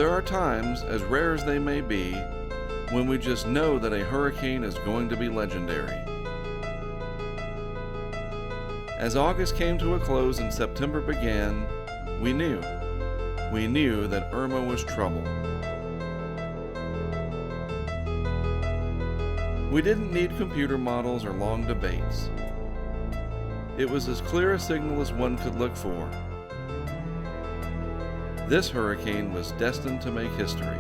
There are times, as rare as they may be, when we just know that a hurricane is going to be legendary. As August came to a close and September began, we knew that Irma was trouble. We didn't need computer models or long debates. It was as clear a signal as one could look for. This hurricane was destined to make history.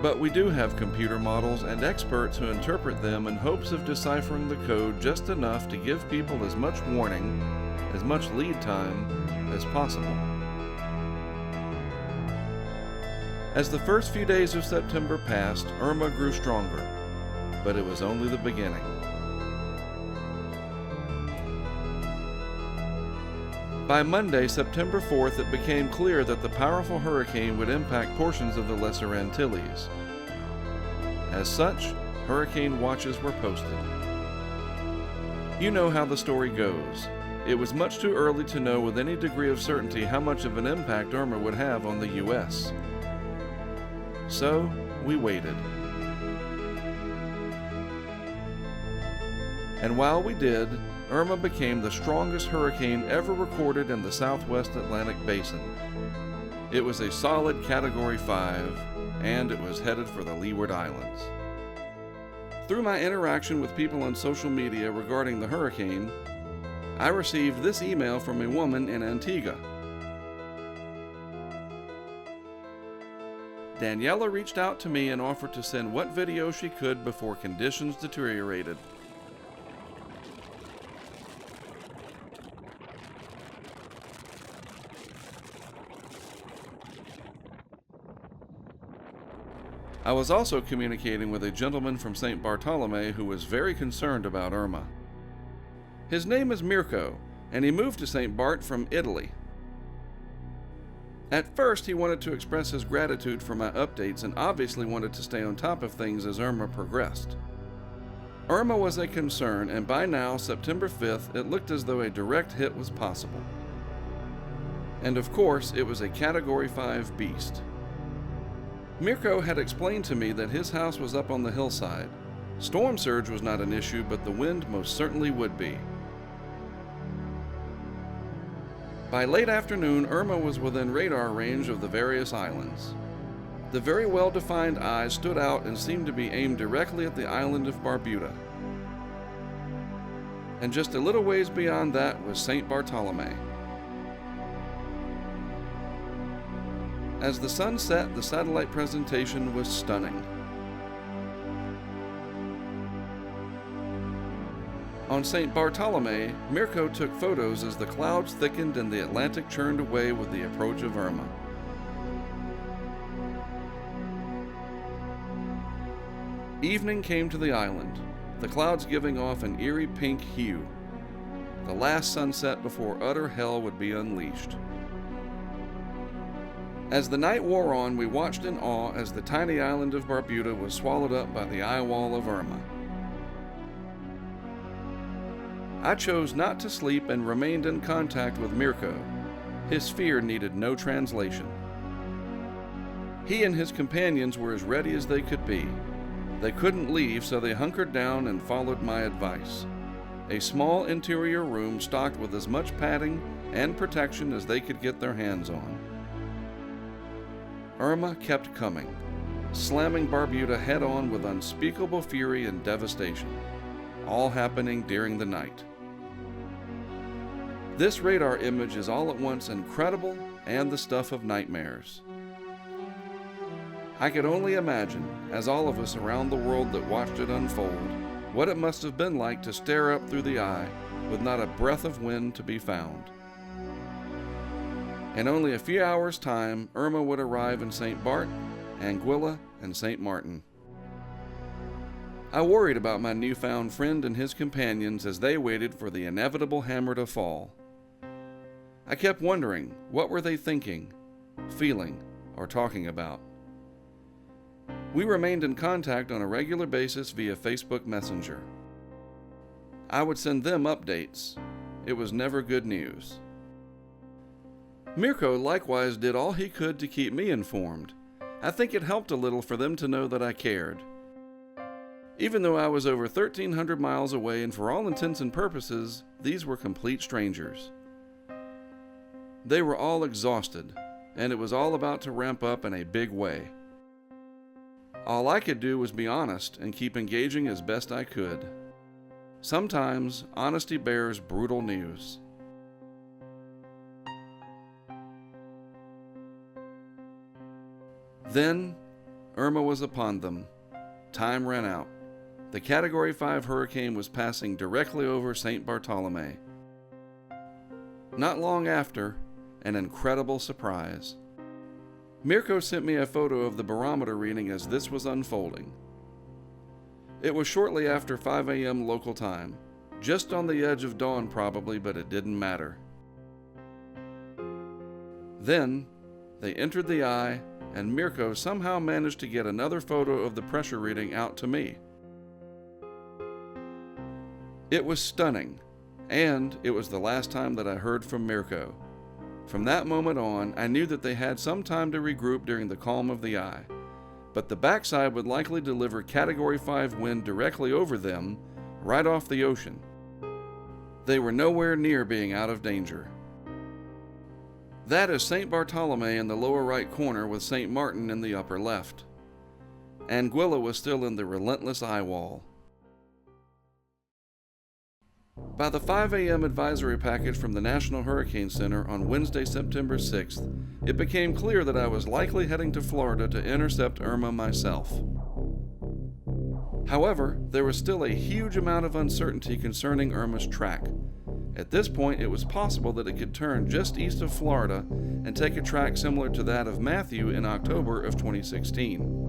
But we do have computer models and experts who interpret them in hopes of deciphering the code just enough to give people as much warning, as much lead time as possible. As the first few days of September passed, Irma grew stronger, but it was only the beginning. By Monday, September 4th, it became clear that the powerful hurricane would impact portions of the Lesser Antilles. As such, hurricane watches were posted. You know how the story goes. It was much too early to know with any degree of certainty how much of an impact Irma would have on the U.S. So, we waited. And while we did, Irma became the strongest hurricane ever recorded in the Southwest Atlantic Basin. It was a solid Category 5, and it was headed for the Leeward Islands. Through my interaction with people on social media regarding the hurricane, I received this email from a woman in Antigua. Daniela reached out to me and offered to send what video she could before conditions deteriorated. I was also communicating with a gentleman from St. Bartolome who was very concerned about Irma. His name is Mirko, and he moved to St. Bart from Italy. At first, he wanted to express his gratitude for my updates and obviously wanted to stay on top of things as Irma progressed. Irma was a concern, and by now, September 5th, it looked as though a direct hit was possible. And of course, it was a Category 5 beast. Mirko had explained to me that his house was up on the hillside. Storm surge was not an issue, but the wind most certainly would be. By late afternoon, Irma was within radar range of the various islands. The very well-defined eye stood out and seemed to be aimed directly at the island of Barbuda. And just a little ways beyond that was St. Bartolome. As the sun set, the satellite presentation was stunning. On St. Bartolome, Mirko took photos as the clouds thickened and the Atlantic churned away with the approach of Irma. Evening came to the island, the clouds giving off an eerie pink hue. The last sunset before utter hell would be unleashed. As the night wore on, we watched in awe as the tiny island of Barbuda was swallowed up by the eyewall of Irma. I chose not to sleep and remained in contact with Mirko. His fear needed no translation. He and his companions were as ready as they could be. They couldn't leave, so they hunkered down and followed my advice. A small interior room stocked with as much padding and protection as they could get their hands on. Irma kept coming, slamming Barbuda head-on with unspeakable fury and devastation, all happening during the night. This radar image is all at once incredible and the stuff of nightmares. I could only imagine, as all of us around the world that watched it unfold, what it must have been like to stare up through the eye with not a breath of wind to be found. In only a few hours' time, Irma would arrive in St. Bart, Anguilla, and St. Martin. I worried about my newfound friend and his companions as they waited for the inevitable hammer to fall. I kept wondering, what were they thinking, feeling, or talking about? We remained in contact on a regular basis via Facebook Messenger. I would send them updates. It was never good news. Mirko likewise did all he could to keep me informed. I think it helped a little for them to know that I cared. Even though I was over 1,300 miles away, and for all intents and purposes, these were complete strangers. They were all exhausted, and it was all about to ramp up in a big way. All I could do was be honest and keep engaging as best I could. Sometimes, honesty bears brutal news. Then, Irma was upon them. Time ran out. The Category 5 hurricane was passing directly over St. Bartolome. Not long after, an incredible surprise. Mirko sent me a photo of the barometer reading as this was unfolding. It was shortly after 5 a.m. local time, just on the edge of dawn probably, but it didn't matter. Then, they entered the eye, and Mirko somehow managed to get another photo of the pressure reading out to me. It was stunning, and it was the last time that I heard from Mirko. From that moment on, I knew that they had some time to regroup during the calm of the eye, but the backside would likely deliver Category 5 wind directly over them, right off the ocean. They were nowhere near being out of danger. That is St. Bartolome in the lower right corner with St. Martin in the upper left. Anguilla was still in the relentless eyewall. By the 5 a.m. advisory package from the National Hurricane Center on Wednesday, September 6th, it became clear that I was likely heading to Florida to intercept Irma myself. However, there was still a huge amount of uncertainty concerning Irma's track. At this point, it was possible that it could turn just east of Florida and take a track similar to that of Matthew in October of 2016.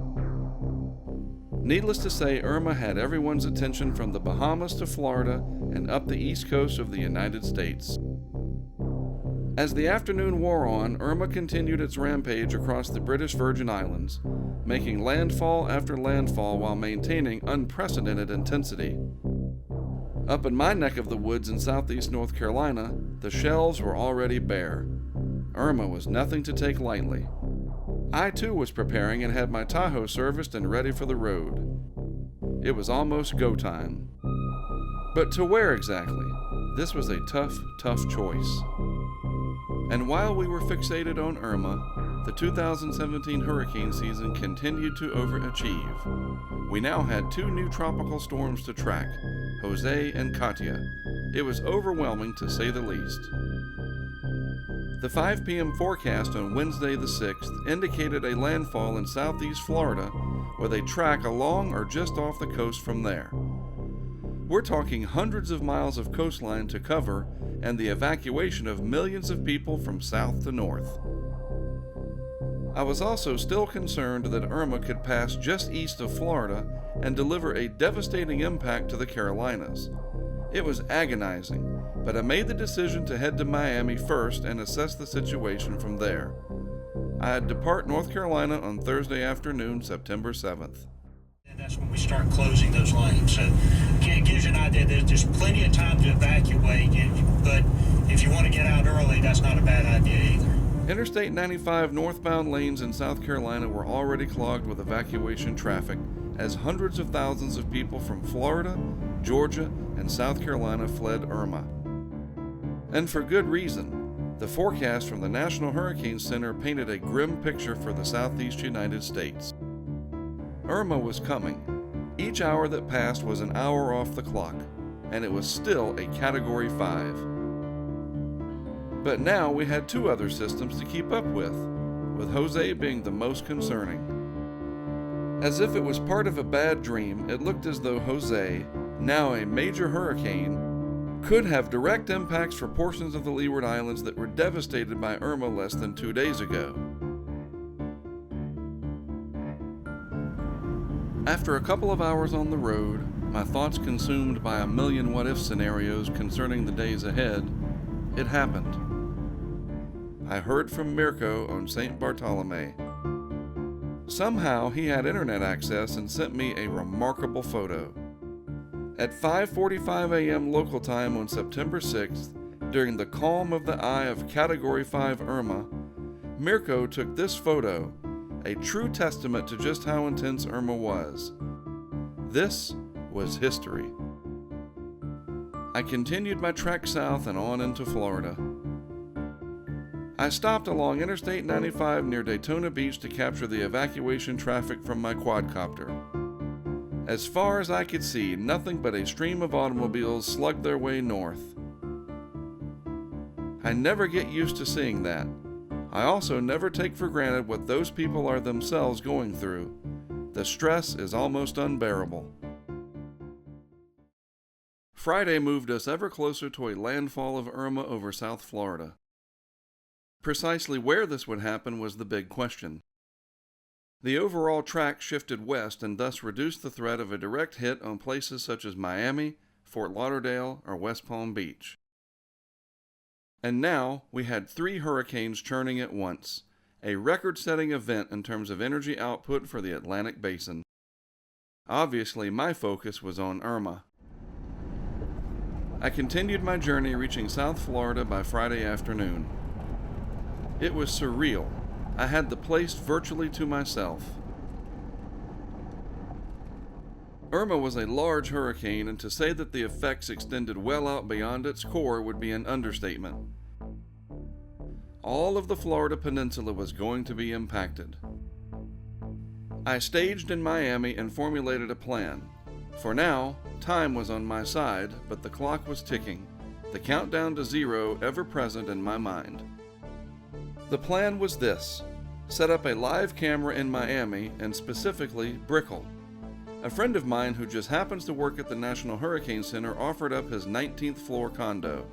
Needless to say, Irma had everyone's attention from the Bahamas to Florida and up the east coast of the United States. As the afternoon wore on, Irma continued its rampage across the British Virgin Islands, making landfall after landfall while maintaining unprecedented intensity. Up in my neck of the woods in southeast North Carolina, the shelves were already bare. Irma was nothing to take lightly. I too was preparing and had my Tahoe serviced and ready for the road. It was almost go time. But to where exactly? This was a tough choice. And while we were fixated on Irma, the 2017 hurricane season continued to overachieve. We now had 2 new tropical storms to track, Jose and Katia. It was overwhelming to say the least. The 5 p.m. forecast on Wednesday the 6th indicated a landfall in southeast Florida with a track along or just off the coast from there. We're talking hundreds of miles of coastline to cover and the evacuation of millions of people from south to north. I was also still concerned that Irma could pass just east of Florida and deliver a devastating impact to the Carolinas. It was agonizing, but I made the decision to head to Miami first and assess the situation from there. I'd depart North Carolina on Thursday afternoon, September 7th. And that's when we start closing those lanes. So it gives you an idea that there's plenty of time to evacuate, but if you want to get out early, that's not a bad idea either. Interstate 95 northbound lanes in South Carolina were already clogged with evacuation traffic as hundreds of thousands of people from Florida, Georgia, and South Carolina fled Irma. And for good reason. The forecast from the National Hurricane Center painted a grim picture for the southeast United States. Irma was coming. Each hour that passed was an hour off the clock, and it was still a Category 5. But now we had 2 other systems to keep up with Jose being the most concerning. As if it was part of a bad dream, it looked as though Jose, now a major hurricane, could have direct impacts for portions of the Leeward Islands that were devastated by Irma less than 2 days ago. After a couple of hours on the road, my thoughts consumed by a million what-if scenarios concerning the days ahead, it happened. I heard from Mirko on St. Bartolome. Somehow he had internet access and sent me a remarkable photo. At 5:45 a.m. local time on September 6th, during the calm of the eye of Category 5 Irma, Mirko took this photo, a true testament to just how intense Irma was. This was history. I continued my trek south and on into Florida. I stopped along Interstate 95 near Daytona Beach to capture the evacuation traffic from my quadcopter. As far as I could see, nothing but a stream of automobiles slugged their way north. I never get used to seeing that. I also never take for granted what those people are themselves going through. The stress is almost unbearable. Friday moved us ever closer to a landfall of Irma over South Florida. Precisely where this would happen was the big question. The overall track shifted west and thus reduced the threat of a direct hit on places such as Miami, Fort Lauderdale, or West Palm Beach. And now we had 3 hurricanes churning at once, a record-setting event in terms of energy output for the Atlantic Basin. Obviously, my focus was on Irma. I continued my journey, reaching South Florida by Friday afternoon. It was surreal. I had the place virtually to myself. Irma was a large hurricane, and to say that the effects extended well out beyond its core would be an understatement. All of the Florida peninsula was going to be impacted. I staged in Miami and formulated a plan. For now, time was on my side, but the clock was ticking, the countdown to 0 ever present in my mind. The plan was this: set up a live camera in Miami, and specifically Brickell. A friend of mine who just happens to work at the National Hurricane Center offered up his 19th floor condo.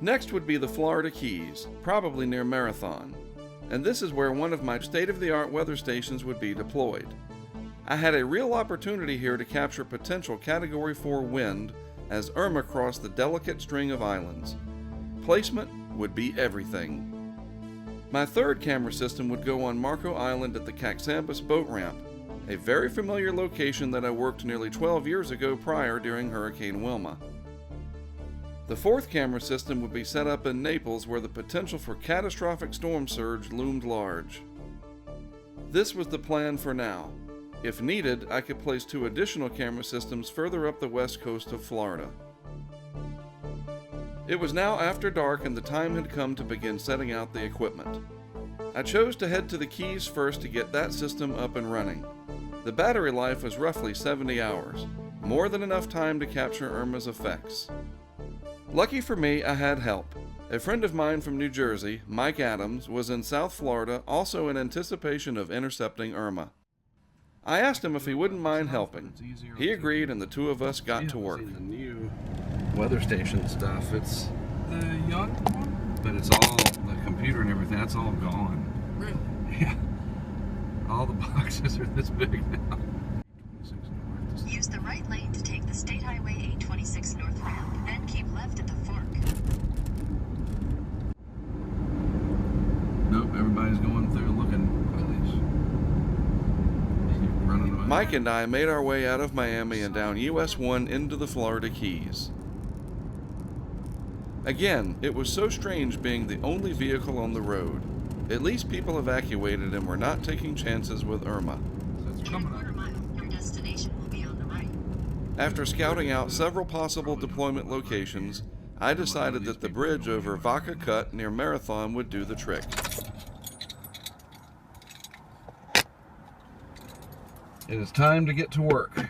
Next would be the Florida Keys, probably near Marathon, and this is where one of my state-of-the-art weather stations would be deployed. I had a real opportunity here to capture potential Category 4 wind as Irma crossed the delicate string of islands. Placement would be everything. My third camera system would go on Marco Island at the Caxambas boat ramp, a very familiar location that I worked nearly 12 years ago prior during Hurricane Wilma. The fourth camera system would be set up in Naples, where the potential for catastrophic storm surge loomed large. This was the plan for now. If needed, I could place 2 additional camera systems further up the west coast of Florida. It was now after dark, and the time had come to begin setting out the equipment. I chose to head to the Keys first to get that system up and running. The battery life was roughly 70 hours, more than enough time to capture Irma's effects. Lucky for me, I had help. A friend of mine from New Jersey, Mike Adams, was in South Florida, also in anticipation of intercepting Irma. I asked him if he wouldn't mind helping. He agreed, and the 2 of us got to work. The new weather station stuff, it's The young one? but it's all the computer and everything, that's all gone. Really? Yeah. All the boxes are this big now. Use the right lane to take the State Highway 826 north ramp, then keep left at the fork. Nope, everybody's going through looking at least. Running away. Mike and I made our way out of Miami and down US 1 into the Florida Keys. Again, it was so strange being the only vehicle on the road. At least people evacuated and were not taking chances with Irma. So it's In a coming quarter up. mile, your destination will be on the right. After scouting out several possible deployment locations, I decided that the bridge over Vaca Cut near Marathon would do the trick. It is time to get to work.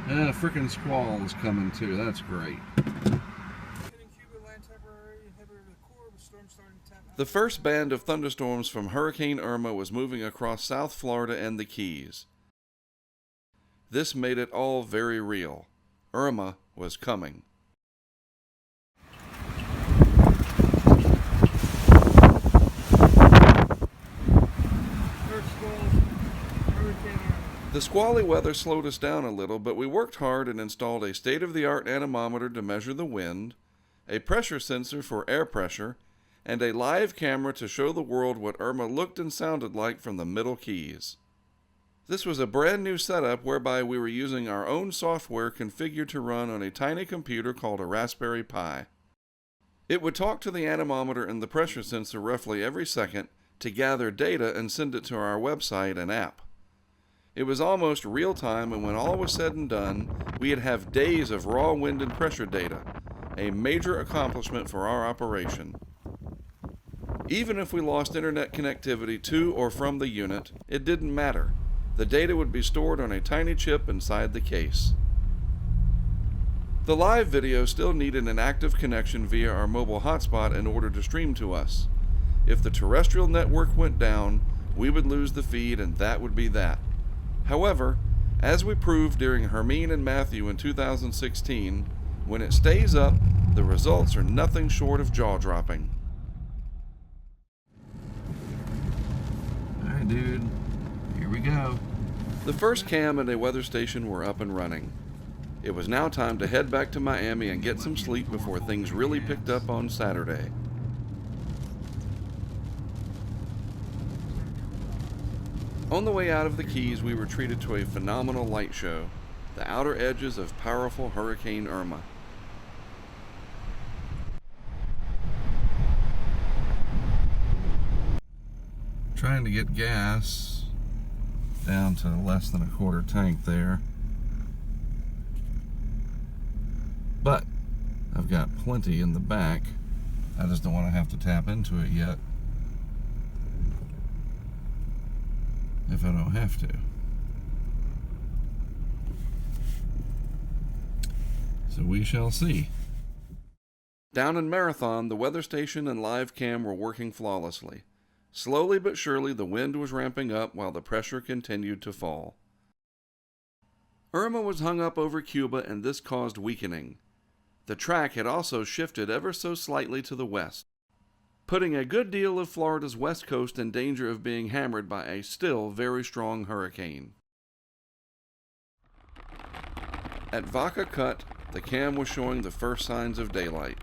And a frickin' squall is coming too, that's great. The first band of thunderstorms from Hurricane Irma was moving across South Florida and the Keys. This made it all very real. Irma was coming. The squally weather slowed us down a little, but we worked hard and installed a state-of-the-art anemometer to measure the wind, a pressure sensor for air pressure, and a live camera to show the world what Irma looked and sounded like from the Middle Keys. This was a brand new setup whereby we were using our own software configured to run on a tiny computer called a Raspberry Pi. It would talk to the anemometer and the pressure sensor roughly every second to gather data and send it to our website and app. It was almost real time, and when all was said and done, we'd have days of raw wind and pressure data, a major accomplishment for our operation. Even if we lost internet connectivity to or from the unit, it didn't matter. The data would be stored on a tiny chip inside the case. The live video still needed an active connection via our mobile hotspot in order to stream to us. If the terrestrial network went down, we would lose the feed, and that would be that. However, as we proved during Hermine and Matthew in 2016, when it stays up, the results are nothing short of jaw-dropping. Alright, dude. Here we go. The first cam and a weather station were up and running. It was now time to head back to Miami and get some sleep before things really picked up on Saturday. On the way out of the Keys, we were treated to a phenomenal light show, the outer edges of powerful Hurricane Irma. Trying to get gas down to less than a quarter tank there. But I've got plenty in the back. I just don't want to have to tap into it yet. If I don't have to. So we shall see. Down in Marathon, the weather station and live cam were working flawlessly. Slowly but surely, the wind was ramping up while the pressure continued to fall. Irma was hung up over Cuba, and this caused weakening. The track had also shifted ever so slightly to the west, putting a good deal of Florida's west coast in danger of being hammered by a still very strong hurricane. At Vaca Cut, the cam was showing the first signs of daylight.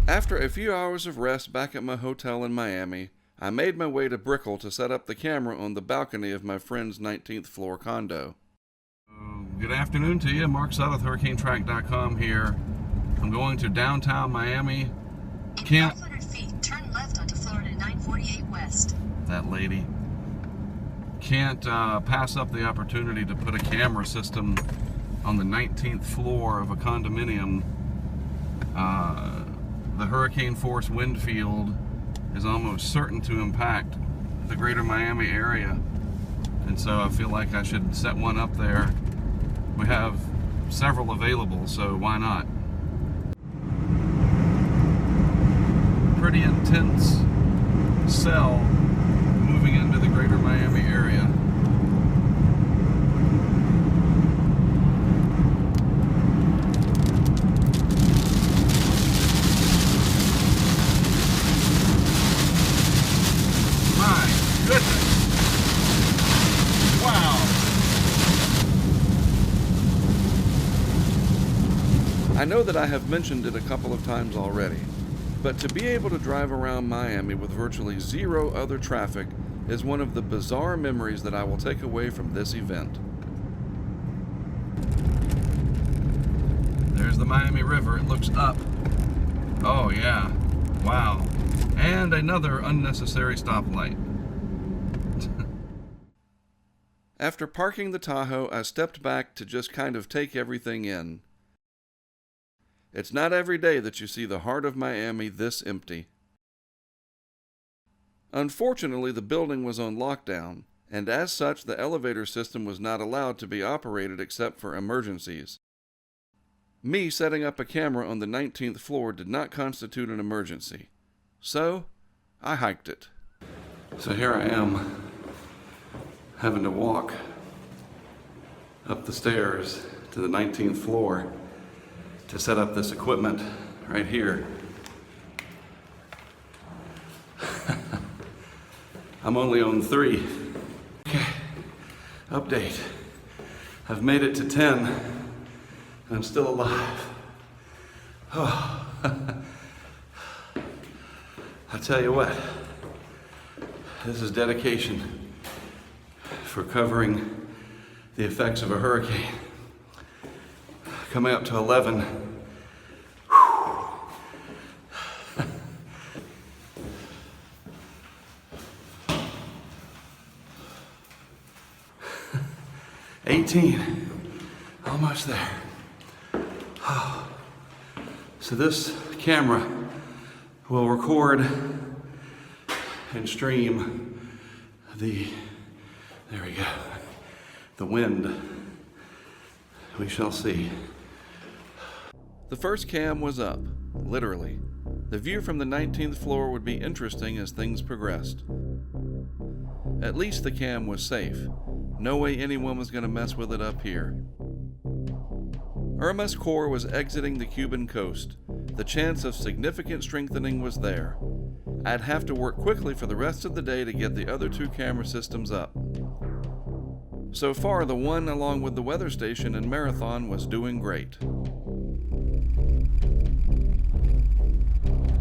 After a few hours of rest back at my hotel in Miami, I made my way to Brickell to set up the camera on the balcony of my friend's 19th floor condo. Good afternoon to you. Mark Sutton with HurricaneTrack.com here. I'm going to downtown Miami. In 500 feet, turn left onto Florida 948 West. That lady. Can't pass up the opportunity to put a camera system on the 19th floor of a condominium. The hurricane force wind field is almost certain to impact the greater Miami area, and so I feel like I should set one up there. We have several available, so why not? Pretty intense cell moving into the greater Miami area. I know that I have mentioned it a couple of times already, but to be able to drive around Miami with virtually zero other traffic is one of the bizarre memories that I will take away from this event. There's the Miami River. It looks up. Oh yeah. Wow. And another unnecessary stoplight. After parking the Tahoe, I stepped back to just kind of take everything in. It's not every day that you see the heart of Miami this empty. Unfortunately, the building was on lockdown, and as such, the elevator system was not allowed to be operated except for emergencies. Me setting up a camera on the 19th floor did not constitute an emergency, so I hiked it. So here I am, having to walk up the stairs to the 19th floor to set up this equipment right here. I'm only on 3. Okay, update. I've made it to 10, and I'm still alive. Oh. I tell you what, this is dedication for covering the effects of a hurricane. Coming up to 11. Whew. 18, almost there. Oh. So this camera will record and stream there we go, the wind. We shall see. The first cam was up, literally. The view from the 19th floor would be interesting as things progressed. At least the cam was safe. No way anyone was going to mess with it up here. Irma's core was exiting the Cuban coast. The chance of significant strengthening was there. I'd have to work quickly for the rest of the day to get the other 2 camera systems up. So far, the one along with the weather station and Marathon was doing great.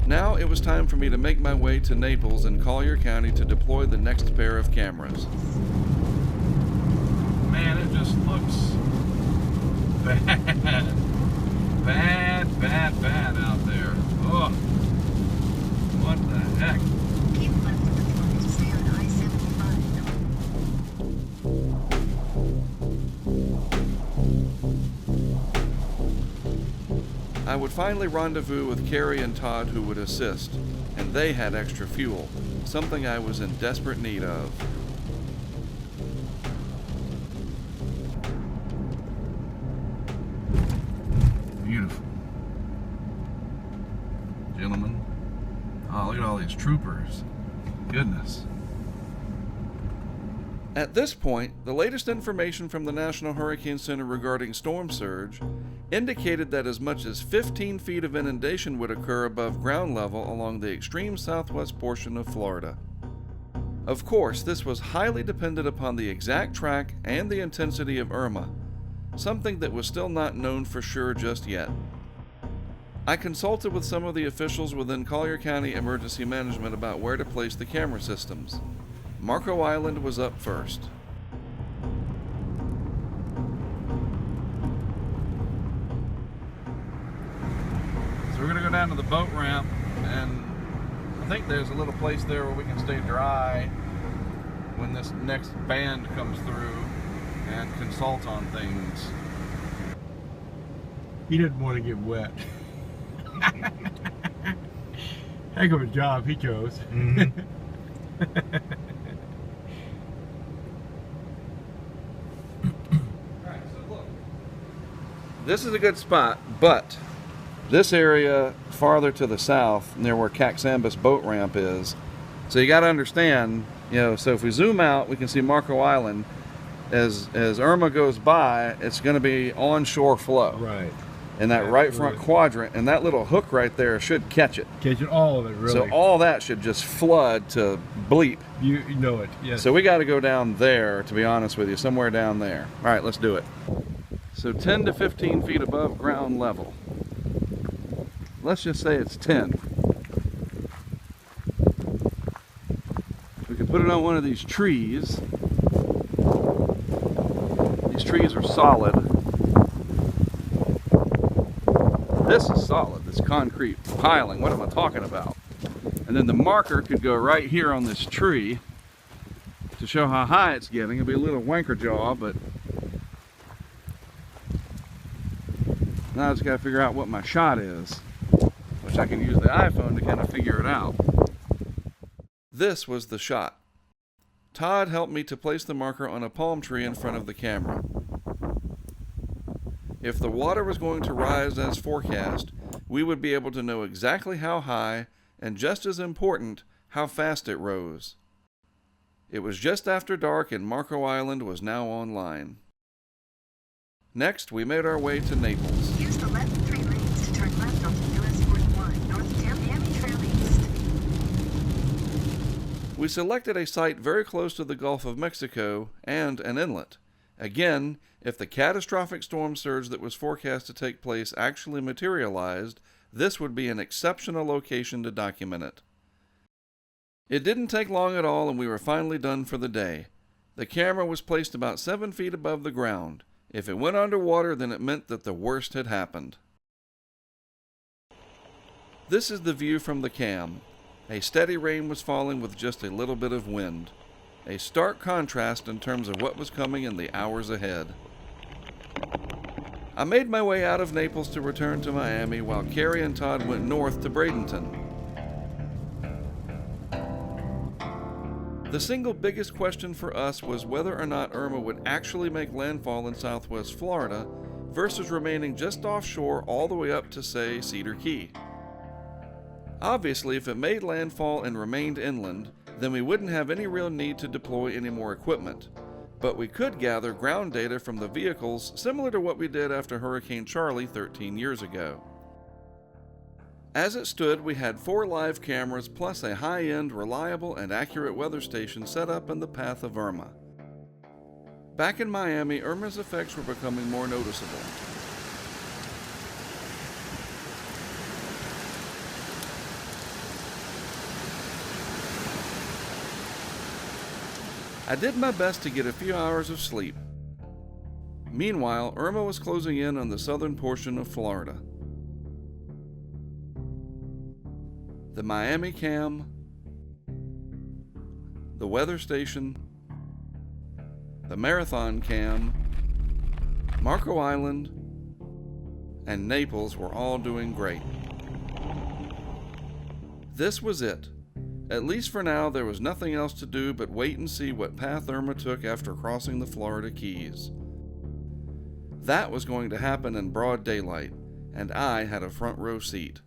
Now it was time for me to make my way to Naples in Collier County to deploy the next pair of cameras. Man, it just looks bad. Bad out there. Oh, what the heck? Keep left at the floor to stay on I-75. I would finally rendezvous with Carrie and Todd, who would assist, and they had extra fuel, something I was in desperate need of. Beautiful. Gentlemen. Oh, look at all these troopers. Goodness. At this point, the latest information from the National Hurricane Center regarding storm surge indicated that as much as 15 feet of inundation would occur above ground level along the extreme southwest portion of Florida. Of course, this was highly dependent upon the exact track and the intensity of Irma, something that was still not known for sure just yet. I consulted with some of the officials within Collier County Emergency Management about where to place the camera systems. Marco Island was up first. So we're going to go down to the boat ramp, and I think there's a little place there where we can stay dry when this next band comes through and consult on things. He didn't want to get wet. Heck of a job he chose. Mm-hmm. Alright, so look. This is a good spot, but this area farther to the south, near where Caxambas boat ramp is, so you got to understand, so if we zoom out, we can see Marco Island. As Irma goes by, it's going to be onshore flow. Right. In that right front quadrant, and that little hook right there should catch it. Catching all of it, really. So all that should just flood to bleep. You know it, yes. So we got to go down there, to be honest with you, somewhere down there. All right, let's do it. So 10 to 15 feet above ground level. Let's just say it's 10. We can put it on one of these trees. These trees are solid. This is solid, this concrete piling. What am I talking about? And then the marker could go right here on this tree to show how high it's getting. It'll be a little wanker jaw, but now I just got to figure out what my shot is, which I can use the iPhone to kind of figure it out. This was the shot. Todd helped me to place the marker on a palm tree in front of the camera. If the water was going to rise as forecast, we would be able to know exactly how high, and just as important, how fast it rose. It was just after dark and Marco Island was now online. Next, we made our way to Naples. Use the left 3 lanes to turn left onto US 41, north Tam Trail East. We selected a site very close to the Gulf of Mexico and an inlet. Again, if the catastrophic storm surge that was forecast to take place actually materialized, this would be an exceptional location to document it. It didn't take long at all, and we were finally done for the day. The camera was placed about 7 feet above the ground. If it went underwater, then it meant that the worst had happened. This is the view from the cam. A steady rain was falling with just a little bit of wind. A stark contrast in terms of what was coming in the hours ahead. I made my way out of Naples to return to Miami while Carrie and Todd went north to Bradenton. The single biggest question for us was whether or not Irma would actually make landfall in southwest Florida versus remaining just offshore all the way up to, say, Cedar Key. Obviously, if it made landfall and remained inland, then we wouldn't have any real need to deploy any more equipment. But we could gather ground data from the vehicles similar to what we did after Hurricane Charlie 13 years ago. As it stood, we had 4 live cameras plus a high-end, reliable, and accurate weather station set up in the path of Irma. Back in Miami, Irma's effects were becoming more noticeable. I did my best to get a few hours of sleep. Meanwhile, Irma was closing in on the southern portion of Florida. The Miami cam, the weather station, the Marathon cam, Marco Island, and Naples were all doing great. This was it. At least for now, there was nothing else to do but wait and see what path Irma took after crossing the Florida Keys. That was going to happen in broad daylight, and I had a front row seat.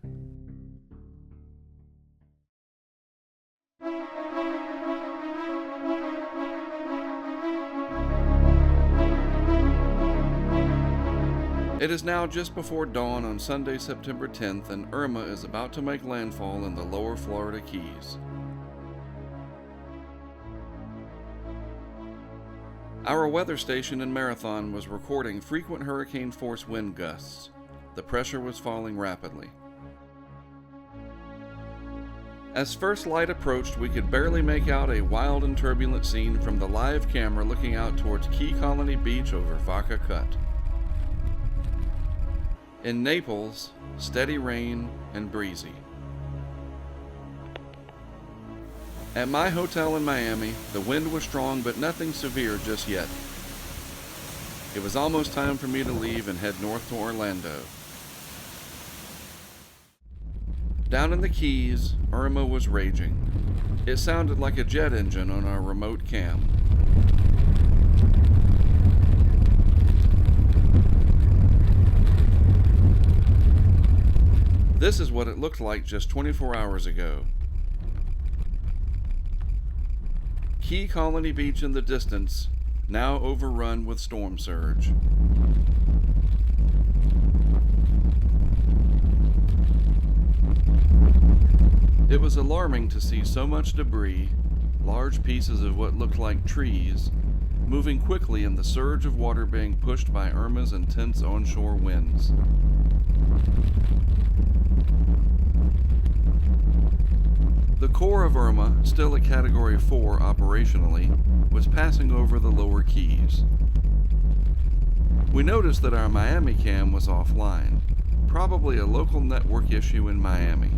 It is now just before dawn on Sunday, September 10th, and Irma is about to make landfall in the lower Florida Keys. Our weather station in Marathon was recording frequent hurricane-force wind gusts. The pressure was falling rapidly. As first light approached, we could barely make out a wild and turbulent scene from the live camera looking out towards Key Colony Beach over Vaca Cut. In Naples, steady rain and breezy. At my hotel in Miami, the wind was strong but nothing severe just yet. It was almost time for me to leave and head north to Orlando. Down in the Keys, Irma was raging. It sounded like a jet engine on our remote cam. This is what it looked like just 24 hours ago. Key Colony Beach in the distance, now overrun with storm surge. It was alarming to see so much debris, large pieces of what looked like trees, moving quickly in the surge of water being pushed by Irma's intense onshore winds. The core of Irma, still at Category 4 operationally, was passing over the lower Keys. We noticed that our Miami cam was offline, probably a local network issue in Miami.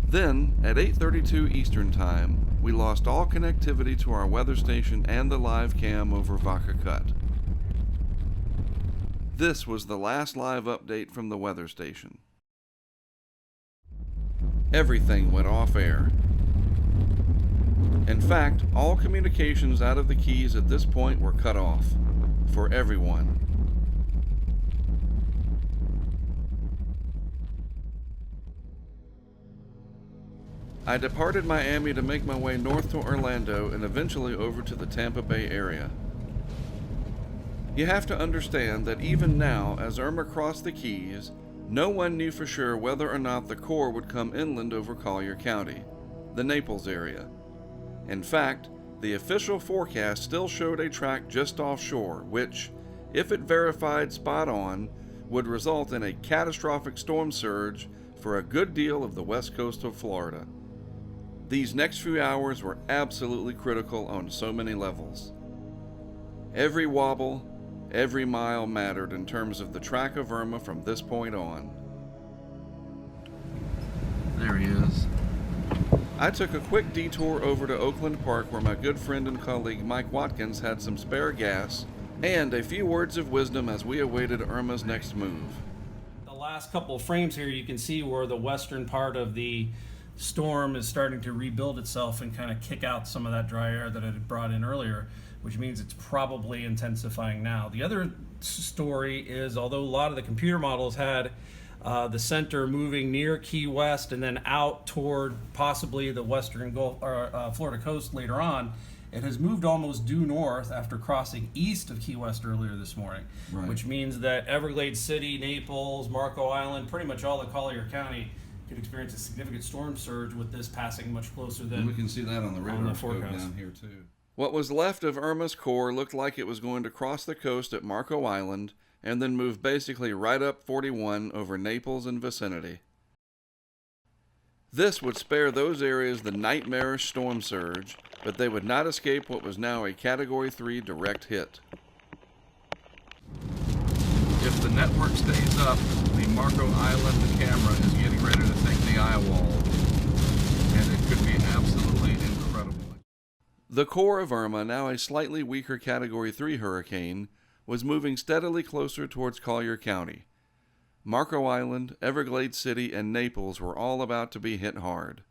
Then, at 8:32 Eastern Time, we lost all connectivity to our weather station and the live cam over Vaca Cut. This was the last live update from the weather station. Everything went off air. In fact, all communications out of the Keys at this point were cut off, for everyone. I departed Miami to make my way north to Orlando and eventually over to the Tampa Bay area. You have to understand that even now, as Irma crossed the Keys, no one knew for sure whether or not the core would come inland over Collier County. the Naples area. In fact, the official forecast still showed a track just offshore, which, if it verified spot on, would result in a catastrophic storm surge for a good deal of the west coast of Florida. These next few hours were absolutely critical on so many levels. Every wobble, every mile mattered in terms of the track of Irma from this point on. There he is. I took a quick detour over to Oakland Park where my good friend and colleague Mike Watkins had some spare gas and a few words of wisdom as we awaited Irma's next move. The last couple of frames here, you can see where the western part of the storm is starting to rebuild itself and kind of kick out some of that dry air that it had brought in earlier, which means it's probably intensifying now. The other story is, although a lot of the computer models had the center moving near Key West and then out toward possibly the western Gulf or Florida coast later on, it has moved almost due north after crossing east of Key West earlier this morning, Right. which means that Everglades City, Naples, Marco Island, pretty much all of Collier County could experience a significant storm surge with this passing much closer than And we can see that on the radar scope forecast down here too. What was left of Irma's core looked like it was going to cross the coast at Marco Island and then move basically right up 41 over Naples and vicinity. This would spare those areas the nightmarish storm surge, but they would not escape what was now a Category 3 direct hit. If the network stays up, the Marco Island camera is getting ready to take the eyewall, and it could be absolutely incredible. The core of Irma, now a slightly weaker Category 3 hurricane, was moving steadily closer towards Collier County. Marco Island, Everglades City, and Naples were all about to be hit hard.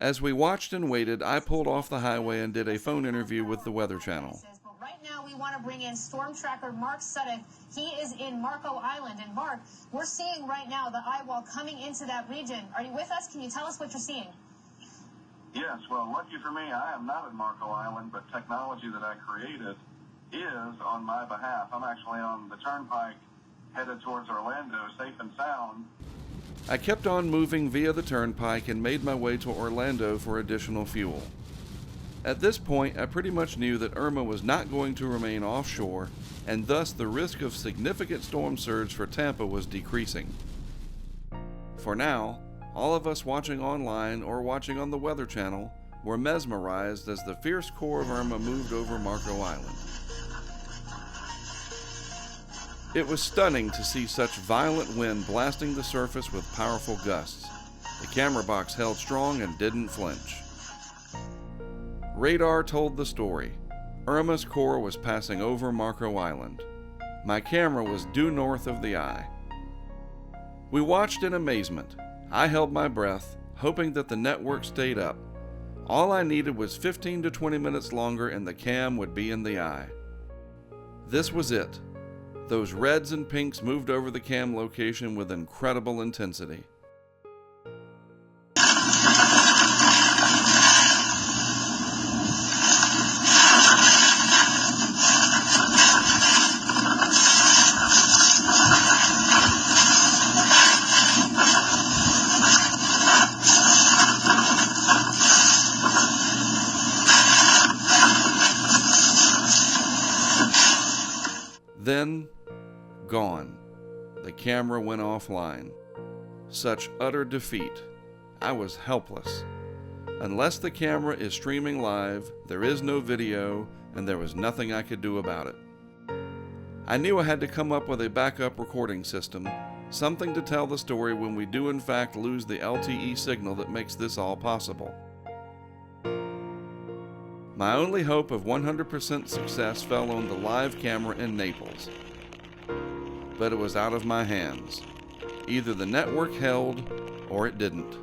As we watched and waited, I pulled off the highway and did a phone interview with the Weather Channel. But right now we want to bring in storm tracker Mark Suddick. He is in Marco Island. And Mark, we're seeing right now the eyewall coming into that region. Are you with us? Can you tell us what you're seeing? Yes, well, lucky for me, I am not in Marco Island, but technology that I created is on my behalf. I'm actually on the turnpike headed towards Orlando, safe and sound. I kept on moving via the turnpike and made my way to Orlando for additional fuel. At this point, I pretty much knew that Irma was not going to remain offshore, and thus the risk of significant storm surge for Tampa was decreasing. For now, all of us watching online or watching on the Weather Channel were mesmerized as the fierce core of Irma moved over Marco Island. It was stunning to see such violent wind blasting the surface with powerful gusts. The camera box held strong and didn't flinch. Radar told the story. Irma's core was passing over Marco Island. My camera was due north of the eye. We watched in amazement. I held my breath, hoping that the network stayed up. All I needed was 15 to 20 minutes longer and the cam would be in the eye. This was it. Those reds and pinks moved over the cam location with incredible intensity. Then, gone. The camera went offline. Such utter defeat. I was helpless. Unless the camera is streaming live, there is no video, and there was nothing I could do about it. I knew I had to come up with a backup recording system, something to tell the story when we do in fact lose the LTE signal that makes this all possible. My only hope of 100% success fell on the live camera in Naples. But it was out of my hands. Either the network held, or it didn't.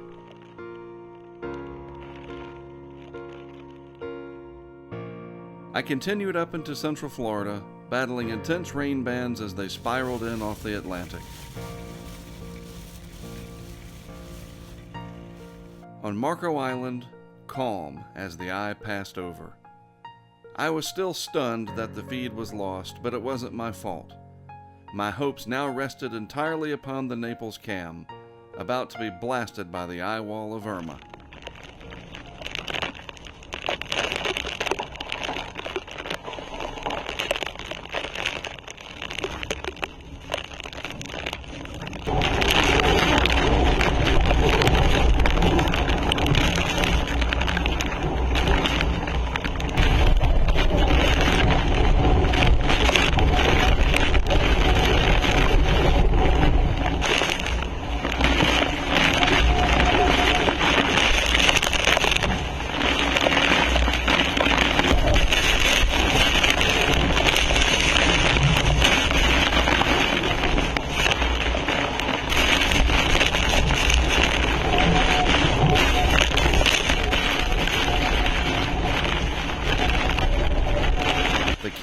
I continued up into Central Florida, battling intense rain bands as they spiraled in off the Atlantic. On Marco Island, calm as the eye passed over. I was still stunned that the feed was lost, but it wasn't my fault. My hopes now rested entirely upon the Naples cam, about to be blasted by the eyewall of Irma.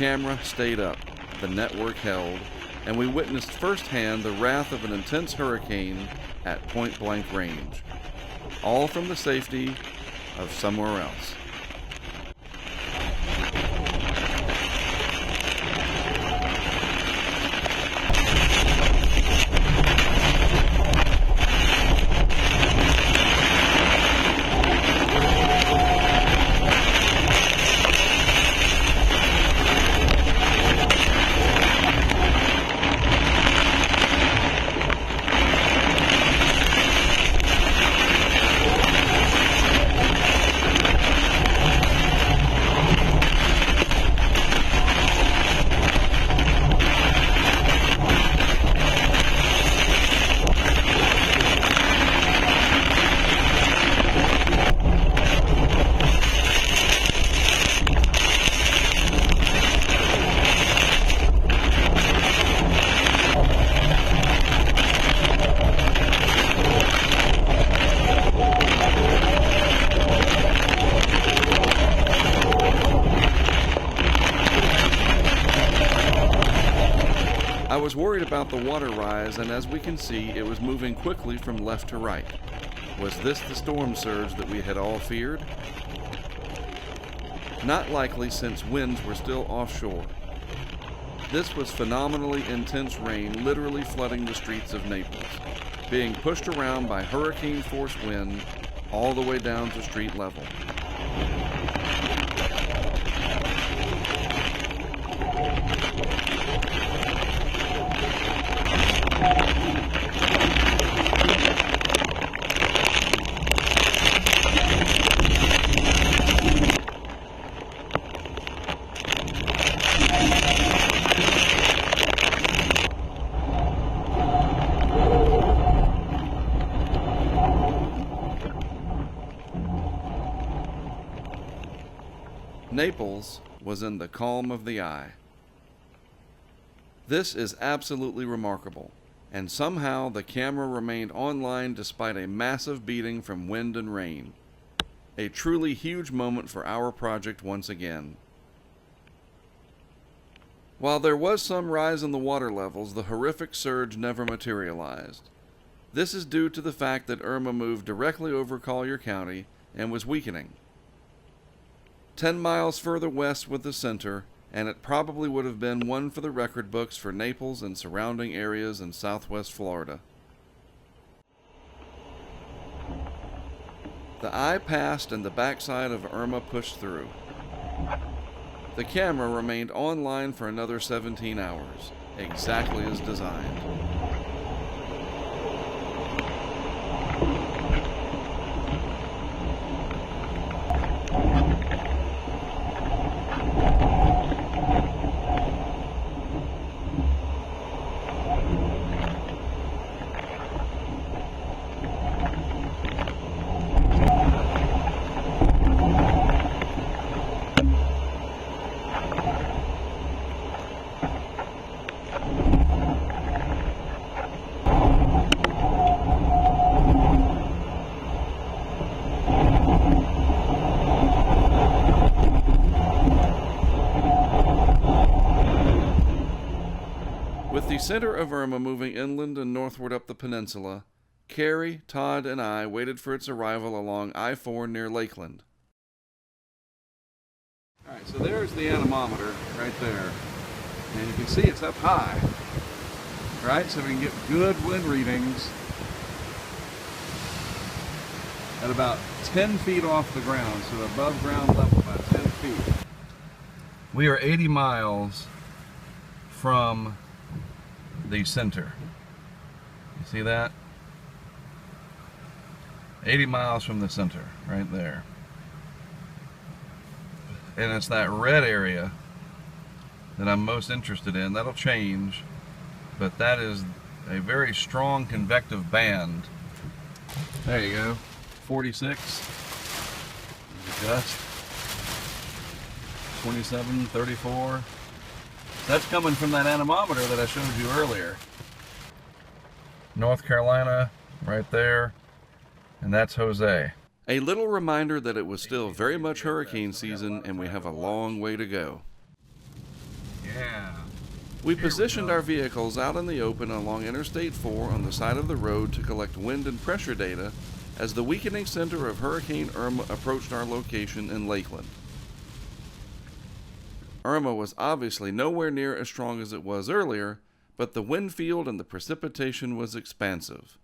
camera stayed up, the network held, and we witnessed firsthand the wrath of an intense hurricane at point-blank range, all from the safety of somewhere else. I was worried about the water rise, and as we can see, it was moving quickly from left to right. Was this the storm surge that we had all feared? Not likely, since winds were still offshore. This was phenomenally intense rain, literally flooding the streets of Naples, being pushed around by hurricane-force wind all the way down to street level. Naples was in the calm of the eye. This is absolutely remarkable, and somehow the camera remained online despite a massive beating from wind and rain. A truly huge moment for our project once again. While there was some rise in the water levels, the horrific surge never materialized. This is due to the fact that Irma moved directly over Collier County and was weakening. 10 miles further west with the center, and it probably would have been one for the record books for Naples and surrounding areas in southwest Florida. The eye passed and the backside of Irma pushed through. The camera remained online for another 17 hours, exactly as designed. With the center of Irma moving inland and northward up the peninsula, Carrie, Todd, and I waited for its arrival along I-4 near Lakeland. Alright, so there's the anemometer right there. And you can see it's up high. Right, so we can get good wind readings at about 10 feet off the ground, so above ground level, about 10 feet. We are 80 miles from the center. You see that? 80 miles from the center, right there. And it's that red area that I'm most interested in. That'll change, but that is a very strong convective band. There you go, 46. Adjust. 27, 34. That's coming from that anemometer that I showed you earlier. North Carolina, right there, and that's Jose. A little reminder that it was still very much hurricane season and we have a long way to go. We positioned our vehicles out in the open along Interstate 4 on the side of the road to collect wind and pressure data as the weakening center of Hurricane Irma approached our location in Lakeland. Irma was obviously nowhere near as strong as it was earlier, but the wind field and the precipitation was expansive,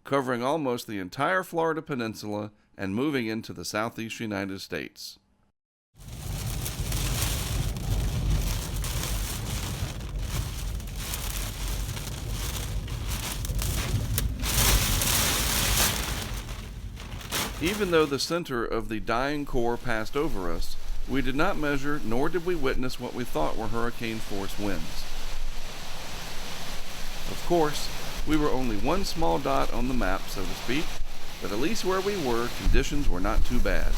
covering almost the entire Florida peninsula and moving into the southeast United States. Even though the center of the dying core passed over us, we did not measure nor did we witness what we thought were hurricane force winds. Of course, we were only one small dot on the map, so to speak, but at least where we were, conditions were not too bad.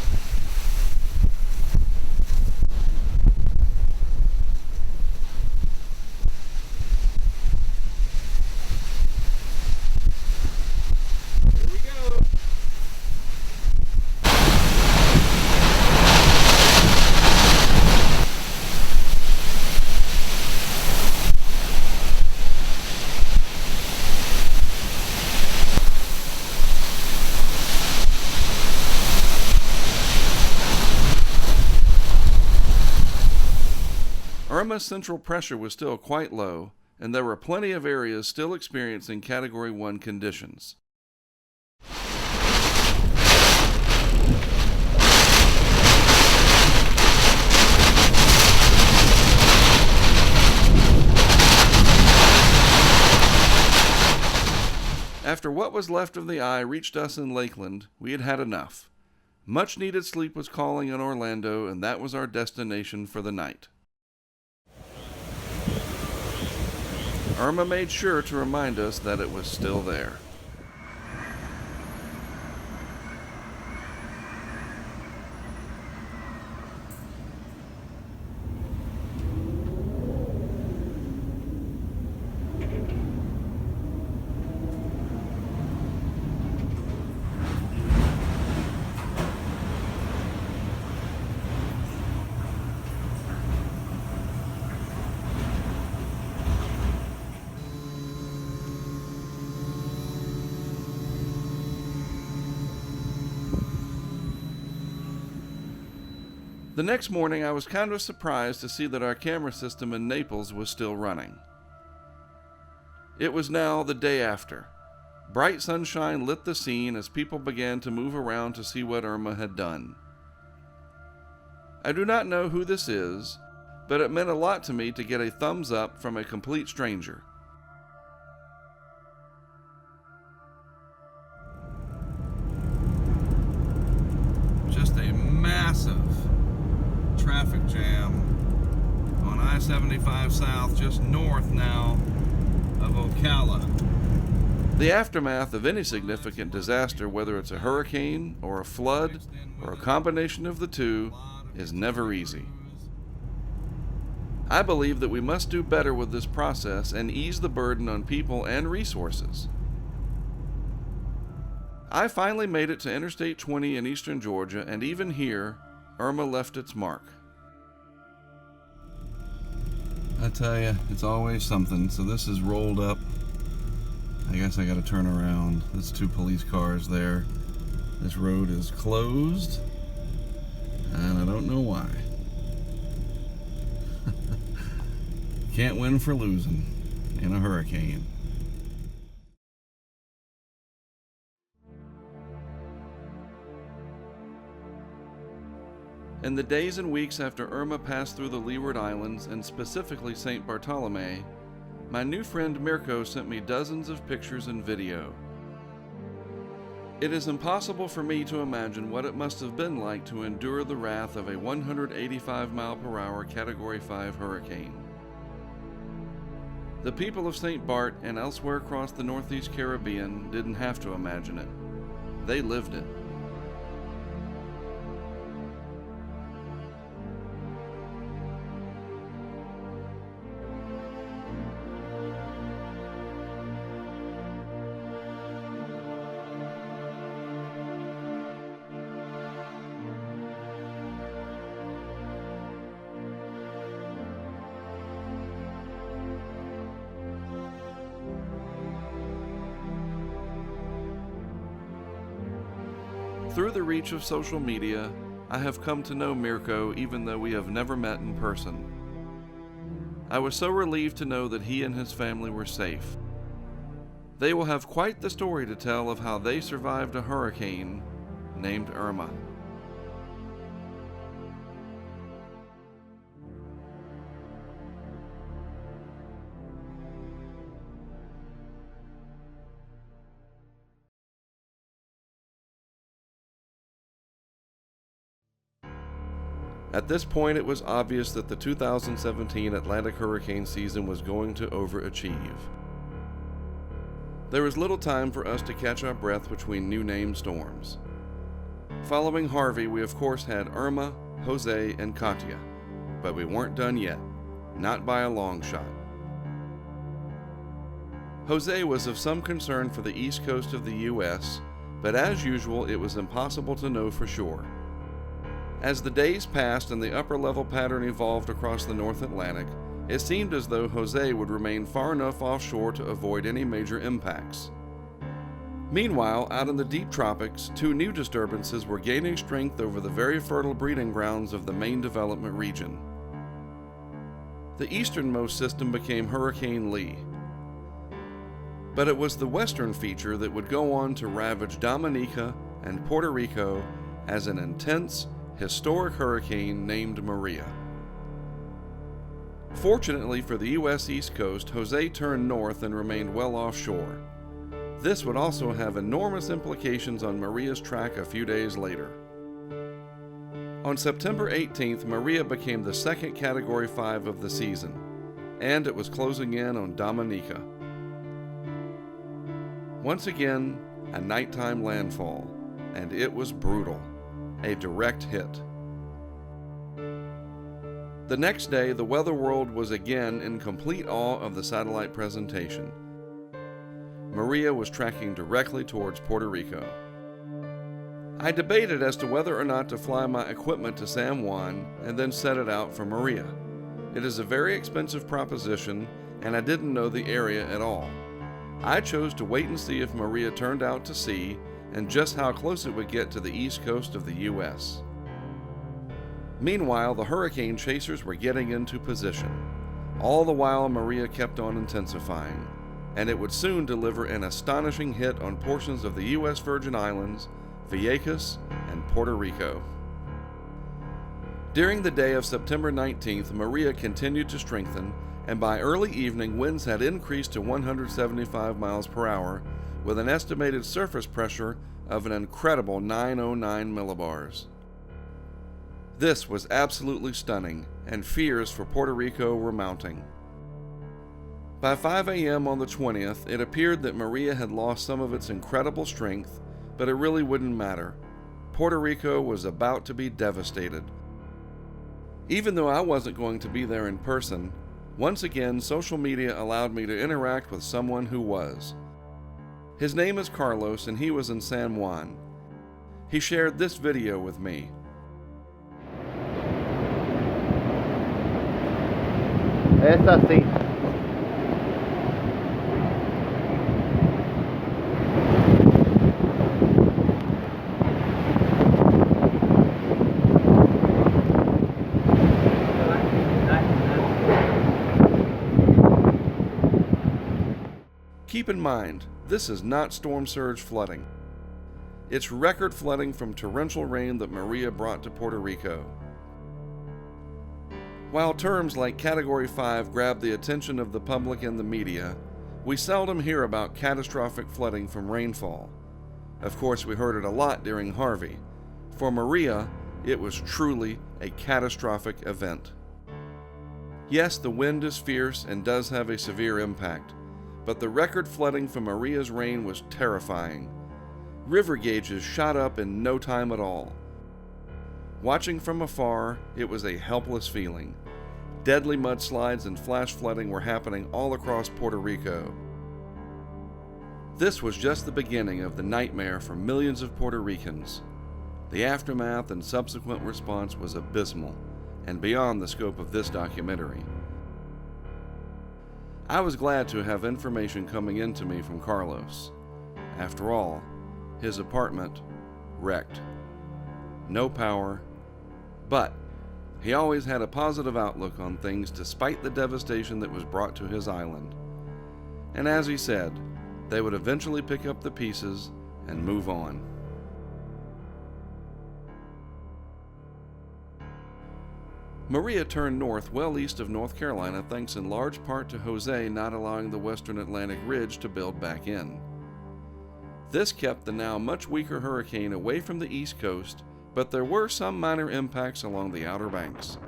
Irma's central pressure was still quite low, and there were plenty of areas still experiencing Category 1 conditions. After what was left of the eye reached us in Lakeland, we had had enough. Much needed sleep was calling in Orlando, and that was our destination for the night. Irma made sure to remind us that it was still there. The next morning, I was kind of surprised to see that our camera system in Naples was still running. It was now the day after. Bright sunshine lit the scene as people began to move around to see what Irma had done. I do not know who this is, but it meant a lot to me to get a thumbs up from a complete stranger. Just a massive traffic jam on I-75 South, just north now of Ocala. The aftermath of any significant disaster, whether it's a hurricane or a flood or a combination of the two, is never easy. I believe that we must do better with this process and ease the burden on people and resources. I finally made it to Interstate 20 in eastern Georgia, and even here, Irma left its mark. I tell you, it's always something. So this is rolled up. I guess I gotta turn around. There's 2 police cars there. This road is closed, and I don't know why. Can't win for losing in a hurricane. In the days and weeks after Irma passed through the Leeward Islands, and specifically St. Bartolome, my new friend Mirko sent me dozens of pictures and video. It is impossible for me to imagine what it must have been like to endure the wrath of a 185 mile/hour Category 5 hurricane. The people of St. Bart and elsewhere across the Northeast Caribbean didn't have to imagine it. They lived it. Through the reach of social media, I have come to know Mirko even though we have never met in person. I was so relieved to know that he and his family were safe. They will have quite the story to tell of how they survived a hurricane named Irma. At this point, it was obvious that the 2017 Atlantic hurricane season was going to overachieve. There was little time for us to catch our breath between new name storms. Following Harvey, we of course had Irma, Jose, and Katia, but we weren't done yet, not by a long shot. Jose was of some concern for the east coast of the U.S., but as usual, it was impossible to know for sure. As the days passed and the upper-level pattern evolved across the North Atlantic, it seemed as though Jose would remain far enough offshore to avoid any major impacts. Meanwhile, out in the deep tropics, two new disturbances were gaining strength over the very fertile breeding grounds of the main development region. The easternmost system became Hurricane Lee, but it was the western feature that would go on to ravage Dominica and Puerto Rico as an intense, historic hurricane named Maria. Fortunately for the U.S. East Coast, Jose turned north and remained well offshore. This would also have enormous implications on Maria's track a few days later. On September 18th, Maria became the second Category 5 of the season, and it was closing in on Dominica. Once again, a nighttime landfall, and it was brutal. A direct hit. The next day, the weather world was again in complete awe of the satellite presentation. Maria was tracking directly towards Puerto Rico. I debated as to whether or not to fly my equipment to San Juan and then set it out for Maria. It is a very expensive proposition, and I didn't know the area at all. I chose to wait and see if Maria turned out to sea and just how close it would get to the east coast of the U.S. Meanwhile, the hurricane chasers were getting into position. All the while, Maria kept on intensifying, and it would soon deliver an astonishing hit on portions of the U.S. Virgin Islands, Vieques, and Puerto Rico. During the day of September 19th, Maria continued to strengthen, and by early evening, winds had increased to 175 miles per hour, with an estimated surface pressure of an incredible 909 millibars. This was absolutely stunning, and fears for Puerto Rico were mounting. By 5 a.m. on the 20th, it appeared that Maria had lost some of its incredible strength, but it really wouldn't matter. Puerto Rico was about to be devastated. Even though I wasn't going to be there in person, once again, social media allowed me to interact with someone who was. His name is Carlos, and he was in San Juan. He shared this video with me. Es así. Keep in mind, this is not storm surge flooding. It's record flooding from torrential rain that Maria brought to Puerto Rico. While terms like Category 5 grab the attention of the public and the media, we seldom hear about catastrophic flooding from rainfall. Of course, we heard it a lot during Harvey. For Maria, it was truly a catastrophic event. Yes, the wind is fierce and does have a severe impact, but the record flooding from Maria's rain was terrifying. River gauges shot up in no time at all. Watching from afar, it was a helpless feeling. Deadly mudslides and flash flooding were happening all across Puerto Rico. This was just the beginning of the nightmare for millions of Puerto Ricans. The aftermath and subsequent response was abysmal and beyond the scope of this documentary. I was glad to have information coming in to me from Carlos. After all, his apartment wrecked. No power, but he always had a positive outlook on things despite the devastation that was brought to his island. And as he said, they would eventually pick up the pieces and move on. Maria turned north well east of North Carolina thanks in large part to Jose not allowing the western Atlantic ridge to build back in. This kept the now much weaker hurricane away from the east coast, but there were some minor impacts along the outer banks.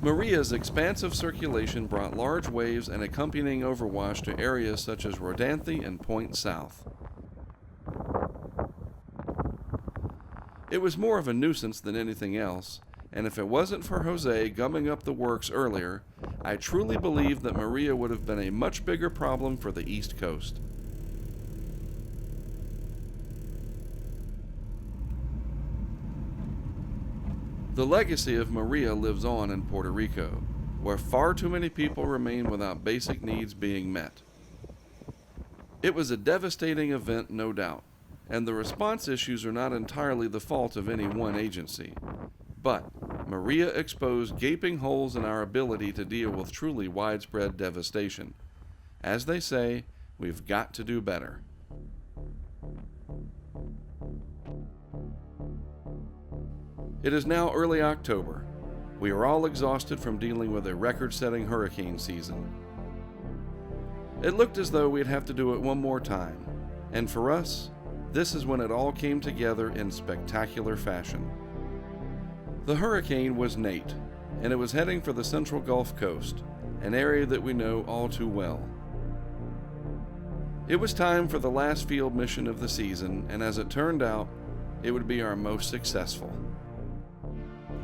Maria's expansive circulation brought large waves and accompanying overwash to areas such as Rodanthe and Point South. It was more of a nuisance than anything else, and if it wasn't for Jose gumming up the works earlier, I truly believe that Maria would have been a much bigger problem for the East Coast. The legacy of Maria lives on in Puerto Rico, where far too many people remain without basic needs being met. It was a devastating event, no doubt, and the response issues are not entirely the fault of any one agency. But Maria exposed gaping holes in our ability to deal with truly widespread devastation. As they say, we've got to do better. It is now early October. We are all exhausted from dealing with a record-setting hurricane season. It looked as though we'd have to do it one more time, and for us, this is when it all came together in spectacular fashion. The hurricane was Nate, and it was heading for the central Gulf Coast, an area that we know all too well. It was time for the last field mission of the season, and as it turned out, it would be our most successful.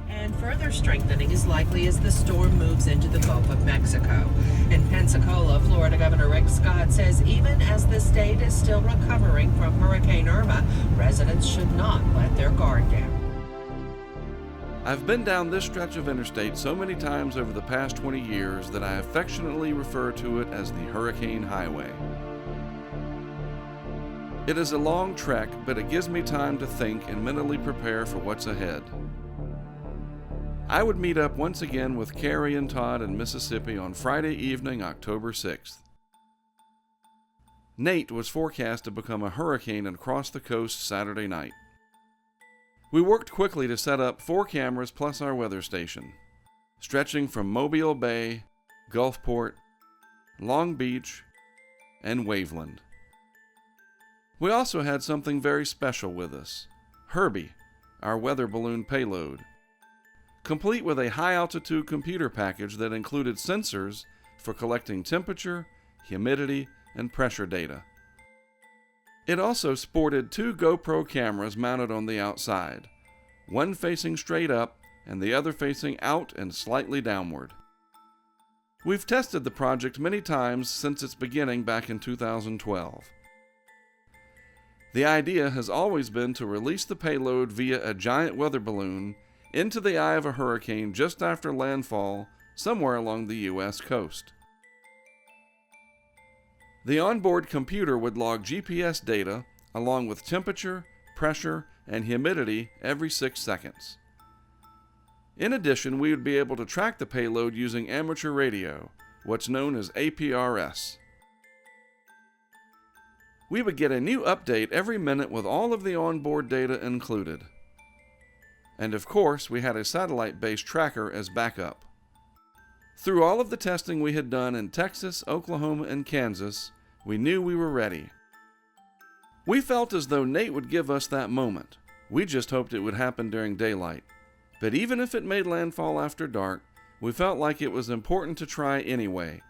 And further strengthening is likely as the storm moves into the Gulf of Mexico. In Pensacola, Florida Governor Rick Scott says even as the state is still recovering from Hurricane Irma, residents should not let their guard down. I've been down this stretch of interstate so many times over the past 20 years that I affectionately refer to it as the Hurricane Highway. It is a long trek, but it gives me time to think and mentally prepare for what's ahead. I would meet up once again with Carrie and Todd in Mississippi on Friday evening, October 6th. Nate was forecast to become a hurricane and cross the coast Saturday night. We worked quickly to set up 4 cameras plus our weather station, stretching from Mobile Bay, Gulfport, Long Beach, and Waveland. We also had something very special with us, Herbie, our weather balloon payload, complete with a high-altitude computer package that included sensors for collecting temperature, humidity, and pressure data. It also sported 2 GoPro cameras mounted on the outside, one facing straight up and the other facing out and slightly downward. We've tested the project many times since its beginning back in 2012. The idea has always been to release the payload via a giant weather balloon into the eye of a hurricane just after landfall somewhere along the U.S. coast. The onboard computer would log GPS data along with temperature, pressure, and humidity every 6 seconds. In addition, we would be able to track the payload using amateur radio, what's known as APRS. We would get a new update every minute with all of the onboard data included. And of course, we had a satellite-based tracker as backup. Through all of the testing we had done in Texas, Oklahoma, and Kansas, we knew we were ready. We felt as though Nate would give us that moment. We just hoped it would happen during daylight. But even if it made landfall after dark, we felt like it was important to try anyway.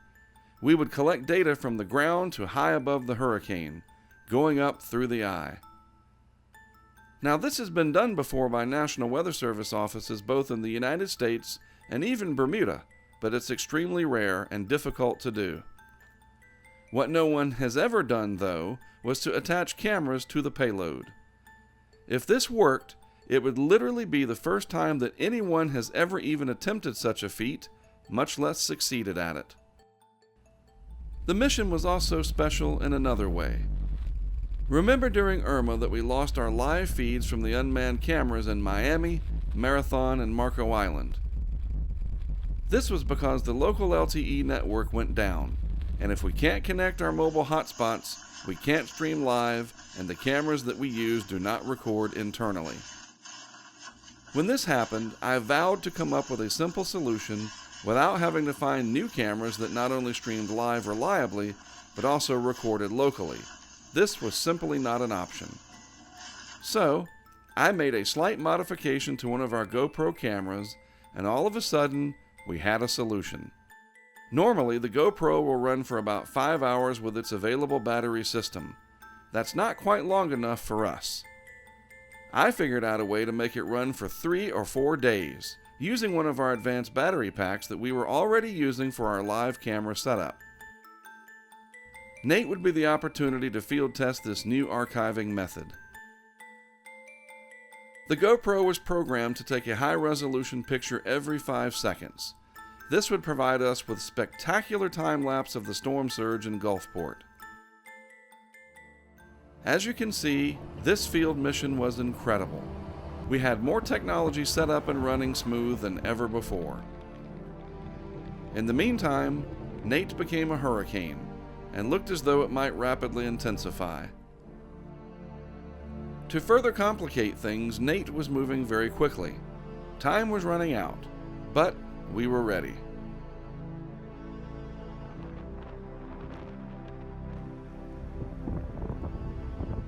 We would collect data from the ground to high above the hurricane, going up through the eye. Now, this has been done before by National Weather Service offices both in the United States and even Bermuda, but it's extremely rare and difficult to do. What no one has ever done, though, was to attach cameras to the payload. If this worked, it would literally be the first time that anyone has ever even attempted such a feat, much less succeeded at it. The mission was also special in another way. Remember during Irma that we lost our live feeds from the unmanned cameras in Miami, Marathon, and Marco Island. This was because the local LTE network went down, and if we can't connect our mobile hotspots, we can't stream live, and the cameras that we use do not record internally. When this happened, I vowed to come up with a simple solution without having to find new cameras that not only streamed live reliably, but also recorded locally. This was simply not an option. So, I made a slight modification to one of our GoPro cameras, and all of a sudden, we had a solution. Normally, the GoPro will run for about 5 hours with its available battery system. That's not quite long enough for us. I figured out a way to make it run for 3 or 4 days, using one of our advanced battery packs that we were already using for our live camera setup. Nate would be the opportunity to field test this new archiving method. The GoPro was programmed to take a high-resolution picture every 5 seconds. This would provide us with spectacular time-lapse of the storm surge in Gulfport. As you can see, this field mission was incredible. We had more technology set up and running smooth than ever before. In the meantime, Nate became a hurricane, and looked as though it might rapidly intensify. To further complicate things, Nate was moving very quickly. Time was running out, but we were ready.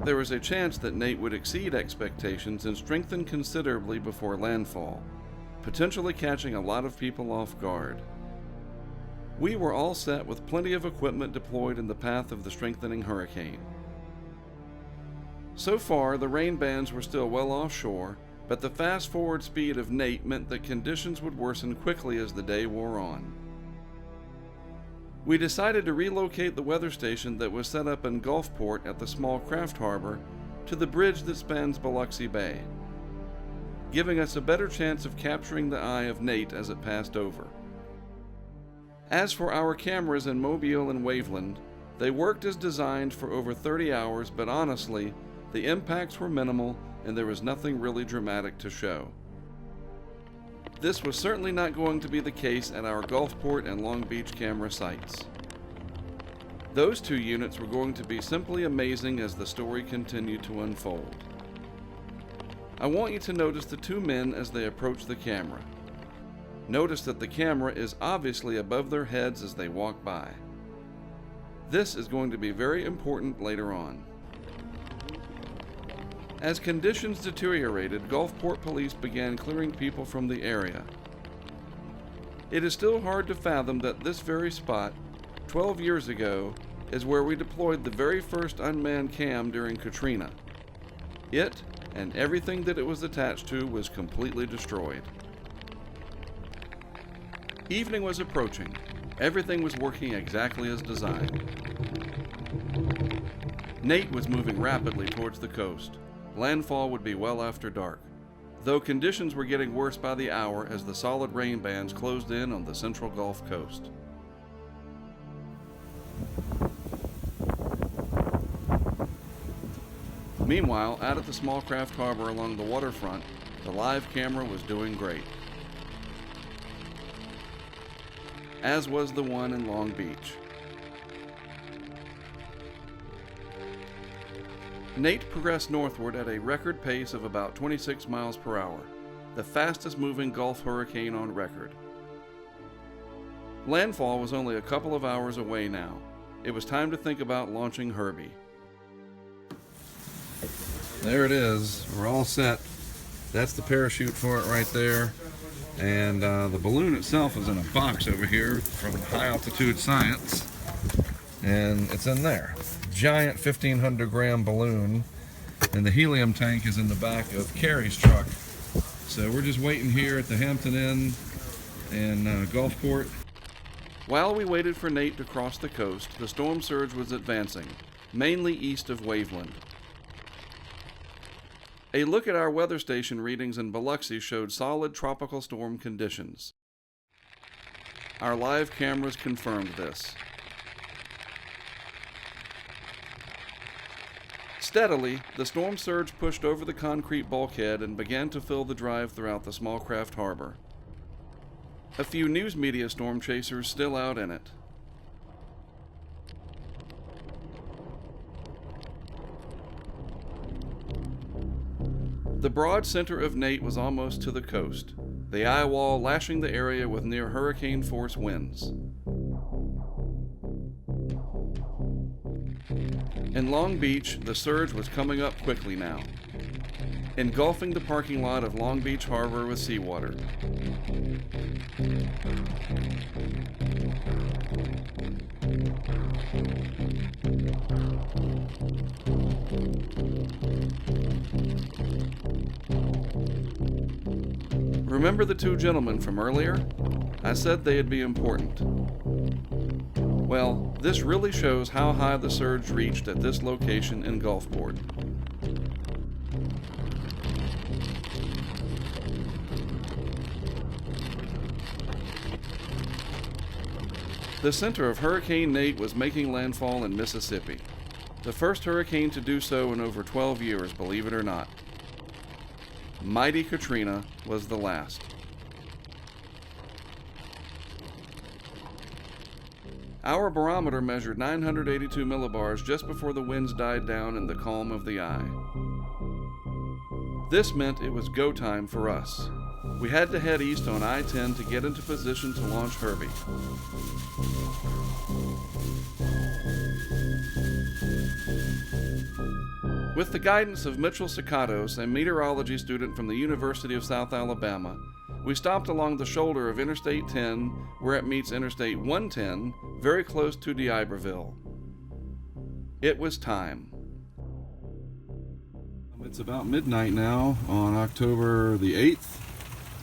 There was a chance that Nate would exceed expectations and strengthen considerably before landfall, potentially catching a lot of people off guard. We were all set with plenty of equipment deployed in the path of the strengthening hurricane. So far, the rain bands were still well offshore, but the fast-forward speed of Nate meant that conditions would worsen quickly as the day wore on. We decided to relocate the weather station that was set up in Gulfport at the small craft harbor to the bridge that spans Biloxi Bay, giving us a better chance of capturing the eye of Nate as it passed over. As for our cameras in Mobile and Waveland, they worked as designed for over 30 hours, but honestly, the impacts were minimal and there was nothing really dramatic to show. This was certainly not going to be the case at our Gulfport and Long Beach camera sites. Those 2 units were going to be simply amazing as the story continued to unfold. I want you to notice the 2 men as they approach the camera. Notice that the camera is obviously above their heads as they walk by. This is going to be very important later on. As conditions deteriorated, Gulfport police began clearing people from the area. It is still hard to fathom that this very spot, 12 years ago, is where we deployed the very first unmanned cam during Katrina. It, and everything that it was attached to, was completely destroyed. Evening was approaching. Everything was working exactly as designed. Nate was moving rapidly towards the coast. Landfall would be well after dark, though conditions were getting worse by the hour as the solid rain bands closed in on the central Gulf Coast. Meanwhile, out at the small craft harbor along the waterfront, the live camera was doing great, as was the one in Long Beach. Nate progressed northward at a record pace of about 26 miles per hour, the fastest moving Gulf hurricane on record. Landfall was only a couple of hours away now. It was time to think about launching Herbie. There it is. We're all set. That's the parachute for it right there. And the balloon itself is in a box over here from High Altitude Science. And it's in there. Giant 1,500 gram balloon. And the helium tank is in the back of Carrie's truck. So we're just waiting here at the Hampton Inn in Gulfport. While we waited for Nate to cross the coast, the storm surge was advancing, mainly east of Waveland. A look at our weather station readings in Biloxi showed solid tropical storm conditions. Our live cameras confirmed this. Steadily, the storm surge pushed over the concrete bulkhead and began to fill the drive throughout the small craft harbor. A few news media storm chasers still out in it. The broad center of Nate was almost to the coast, the eyewall lashing the area with near hurricane force winds. In Long Beach, the surge was coming up quickly now, engulfing the parking lot of Long Beach Harbor with seawater. Remember the two gentlemen from earlier? I said they'd be important. Well, this really shows how high the surge reached at this location in Gulfport. The center of Hurricane Nate was making landfall in Mississippi. The first hurricane to do so in over 12 years, believe it or not. Mighty Katrina was the last. Our barometer measured 982 millibars just before the winds died down in the calm of the eye. This meant it was go time for us. We had to head east on I-10 to get into position to launch Herbie. With the guidance of Mitchell Sicatos, a meteorology student from the University of South Alabama, we stopped along the shoulder of Interstate 10, where it meets Interstate 110, very close to D'Iberville. It was time. It's about midnight now on October the 8th,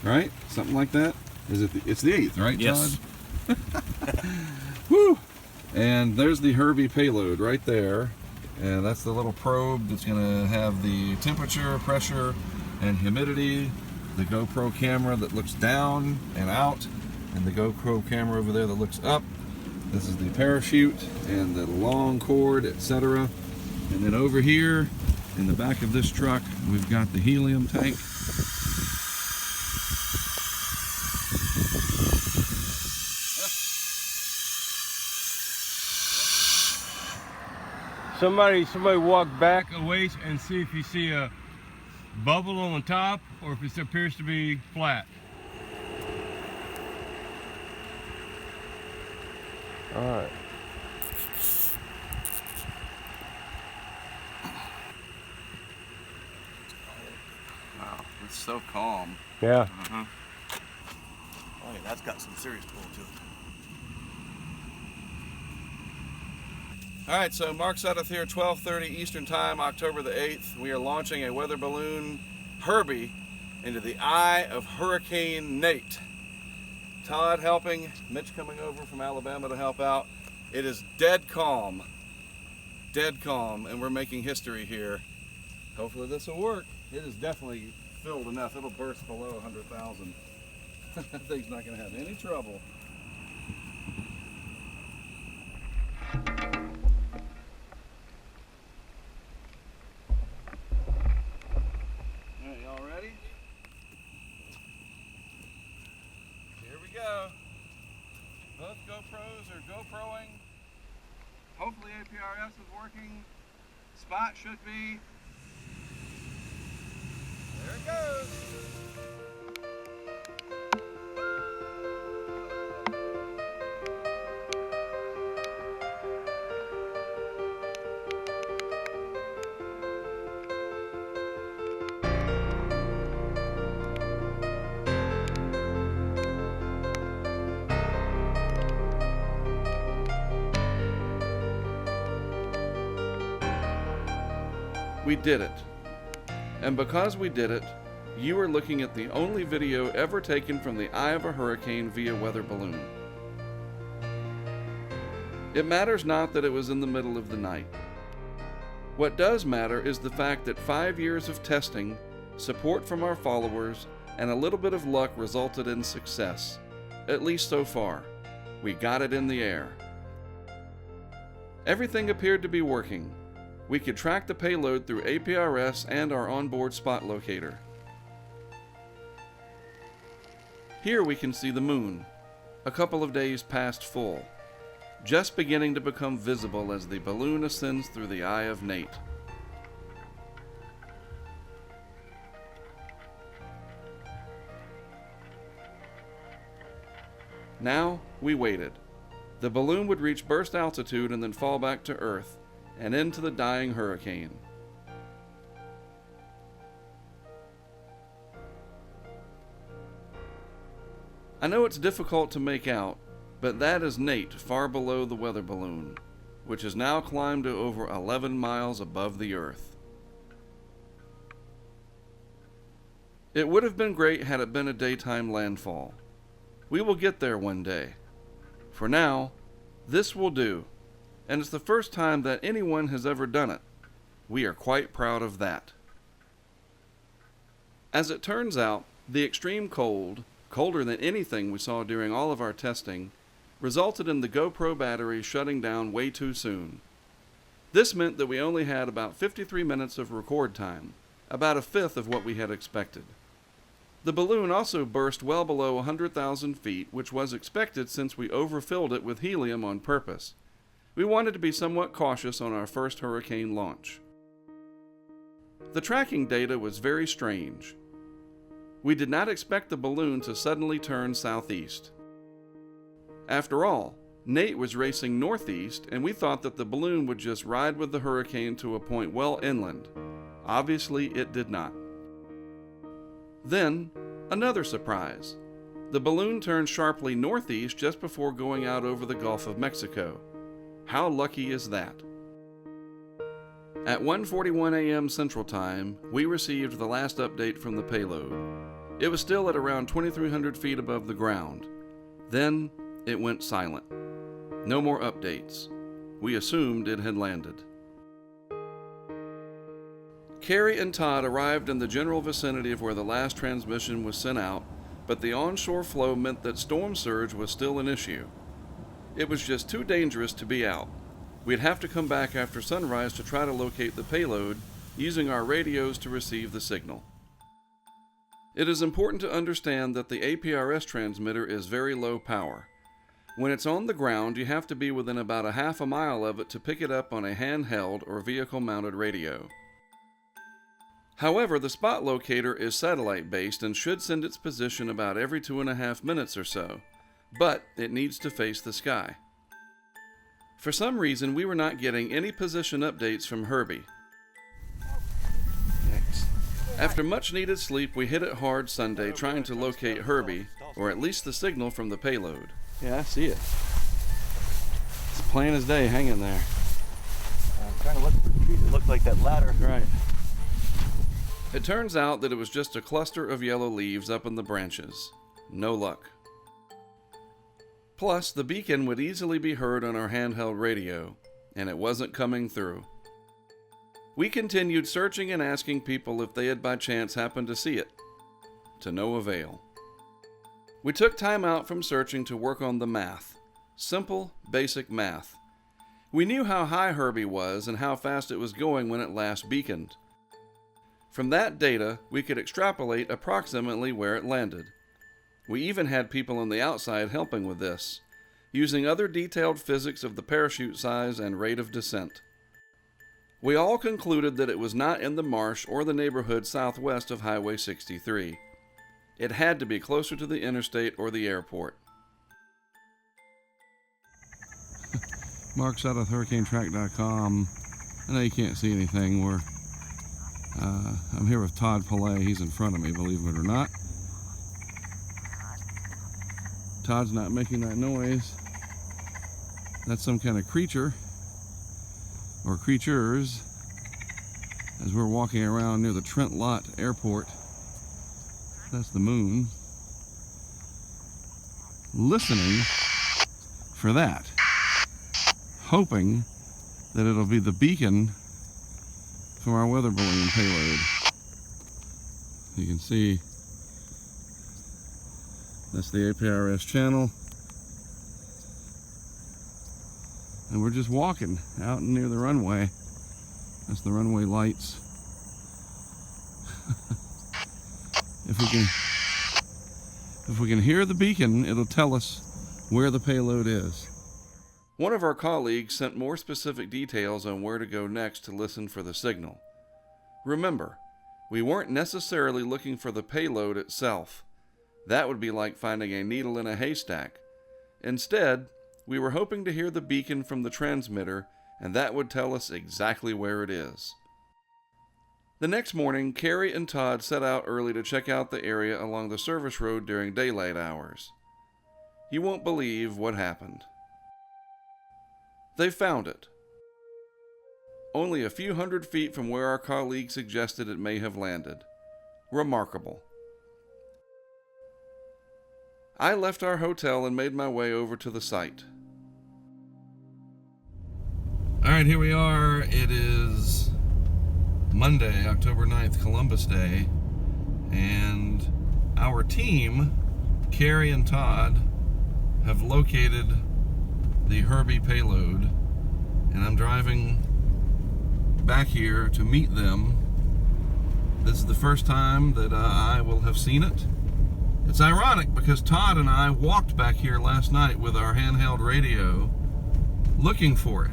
right? Something like that? It's the 8th, right, Yes. Todd? Woo! And there's the Herbie payload right there. And that's the little probe that's going to have the temperature, pressure, and humidity. The GoPro camera that looks down and out, and the GoPro camera over there that looks up. This is the parachute and the long cord, etc. And then over here in the back of this truck, we've got the helium tank. Somebody walk back a ways and see if you see a bubble on the top or if it appears to be flat. All right. Wow, it's so calm. Yeah. Uh-huh. Oh yeah, that's got some serious pull to it. All right, so Mark Sudduth here, 12:30 Eastern Time, October the 8th. We are launching a weather balloon, Herbie, into the eye of Hurricane Nate. Todd helping, Mitch coming over from Alabama to help out. It is dead calm, and we're making history here. Hopefully this will work. It is definitely filled enough. It'll burst below 100,000. That thing's not gonna have any trouble. Both GoPros are GoProing. Hopefully APRS is working. Spot should be. There it goes. We did it. And because we did it, you are looking at the only video ever taken from the eye of a hurricane via weather balloon. It matters not that it was in the middle of the night. What does matter is the fact that 5 years of testing, support from our followers, and a little bit of luck resulted in success, at least so far. We got it in the air. Everything appeared to be working. We could track the payload through APRS and our onboard spot locator. Here we can see the moon, a couple of days past full, just beginning to become visible as the balloon ascends through the eye of Nate. Now we waited. The balloon would reach burst altitude and then fall back to Earth and into the dying hurricane. I know it's difficult to make out, but that is Nate far below the weather balloon, which has now climbed to over 11 miles above the Earth. It would have been great had it been a daytime landfall. We will get there one day. For now, this will do, and it's the first time that anyone has ever done it. We are quite proud of that. As it turns out, the extreme cold, colder than anything we saw during all of our testing, resulted in the GoPro battery shutting down way too soon. This meant that we only had about 53 minutes of record time, about a fifth of what we had expected. The balloon also burst well below 100,000 feet, which was expected since we overfilled it with helium on purpose. We wanted to be somewhat cautious on our first hurricane launch. The tracking data was very strange. We did not expect the balloon to suddenly turn southeast. After all, Nate was racing northeast, and we thought that the balloon would just ride with the hurricane to a point well inland. Obviously, it did not. Then, another surprise. The balloon turned sharply northeast just before going out over the Gulf of Mexico. How lucky is that? At 1:41 a.m. Central Time, we received the last update from the payload. It was still at around 2,300 feet above the ground. Then, it went silent. No more updates. We assumed it had landed. Carrie and Todd arrived in the general vicinity of where the last transmission was sent out, but the onshore flow meant that storm surge was still an issue. It was just too dangerous to be out. We'd have to come back after sunrise to try to locate the payload, using our radios to receive the signal. It is important to understand that the APRS transmitter is very low power. When it's on the ground, you have to be within about a half a mile of it to pick it up on a handheld or vehicle-mounted radio. However, the spot locator is satellite-based and should send its position about every 2.5 minutes or so, but it needs to face the sky. For some reason, we were not getting any position updates from Herbie. After much-needed sleep, we hit it hard Sunday trying to locate Herbie, or at least the signal from the payload. Yeah, I see it. It's plain as day hanging there. I'm trying to look for trees that look like that ladder. Right. It turns out that it was just a cluster of yellow leaves up in the branches. No luck. Plus, the beacon would easily be heard on our handheld radio, and it wasn't coming through. We continued searching and asking people if they had by chance happened to see it. To no avail. We took time out from searching to work on the math. Simple, basic math. We knew how high Herbie was and how fast it was going when it last beaconed. From that data, we could extrapolate approximately where it landed. We even had people on the outside helping with this, using other detailed physics of the parachute size and rate of descent. We all concluded that it was not in the marsh or the neighborhood southwest of Highway 63. It had to be closer to the interstate or the airport. Mark's out of HurricaneTrack.com. I know you can't see anything. I'm here with Todd Pillay. He's in front of me, believe it or not. Todd's not making that noise. That's some kind of creature or creatures as we're walking around near the Trent Lott Airport. That's the moon. Listening for that. Hoping that it'll be the beacon from our weather balloon payload. You can see that's the APRS channel. And we're just walking out near the runway. That's the runway lights. If we can hear the beacon, it'll tell us where the payload is. One of our colleagues sent more specific details on where to go next to listen for the signal. Remember, we weren't necessarily looking for the payload itself. That would be like finding a needle in a haystack. Instead, we were hoping to hear the beacon from the transmitter, and that would tell us exactly where it is. The next morning, Carrie and Todd set out early to check out the area along the service road during daylight hours. You won't believe what happened. They found it. Only a few hundred feet from where our colleague suggested it may have landed. Remarkable. I left our hotel and made my way over to the site. Alright, here we are. It is Monday, October 9th, Columbus Day, and our team, Carrie and Todd, have located the Herbie payload, and I'm driving back here to meet them. This is the first time that I will have seen it. It's ironic because Todd and I walked back here last night with our handheld radio looking for it.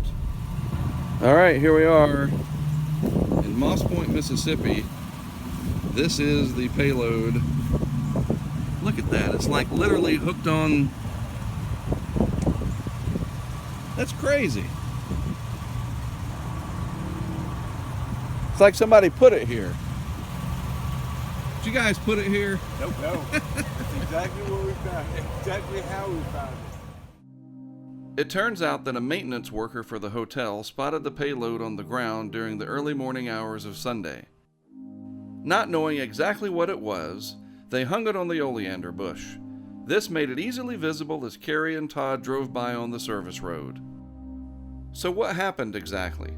Alright, here we are in Moss Point, Mississippi. This is the payload. Look at that. It's like literally hooked on. That's crazy. It's like somebody put it here. Did you guys put it here? Nope, no. That's exactly what we found. Exactly how we found it. It turns out that a maintenance worker for the hotel spotted the payload on the ground during the early morning hours of Sunday. Not knowing exactly what it was, they hung it on the oleander bush. This made it easily visible as Carrie and Todd drove by on the service road. So what happened exactly?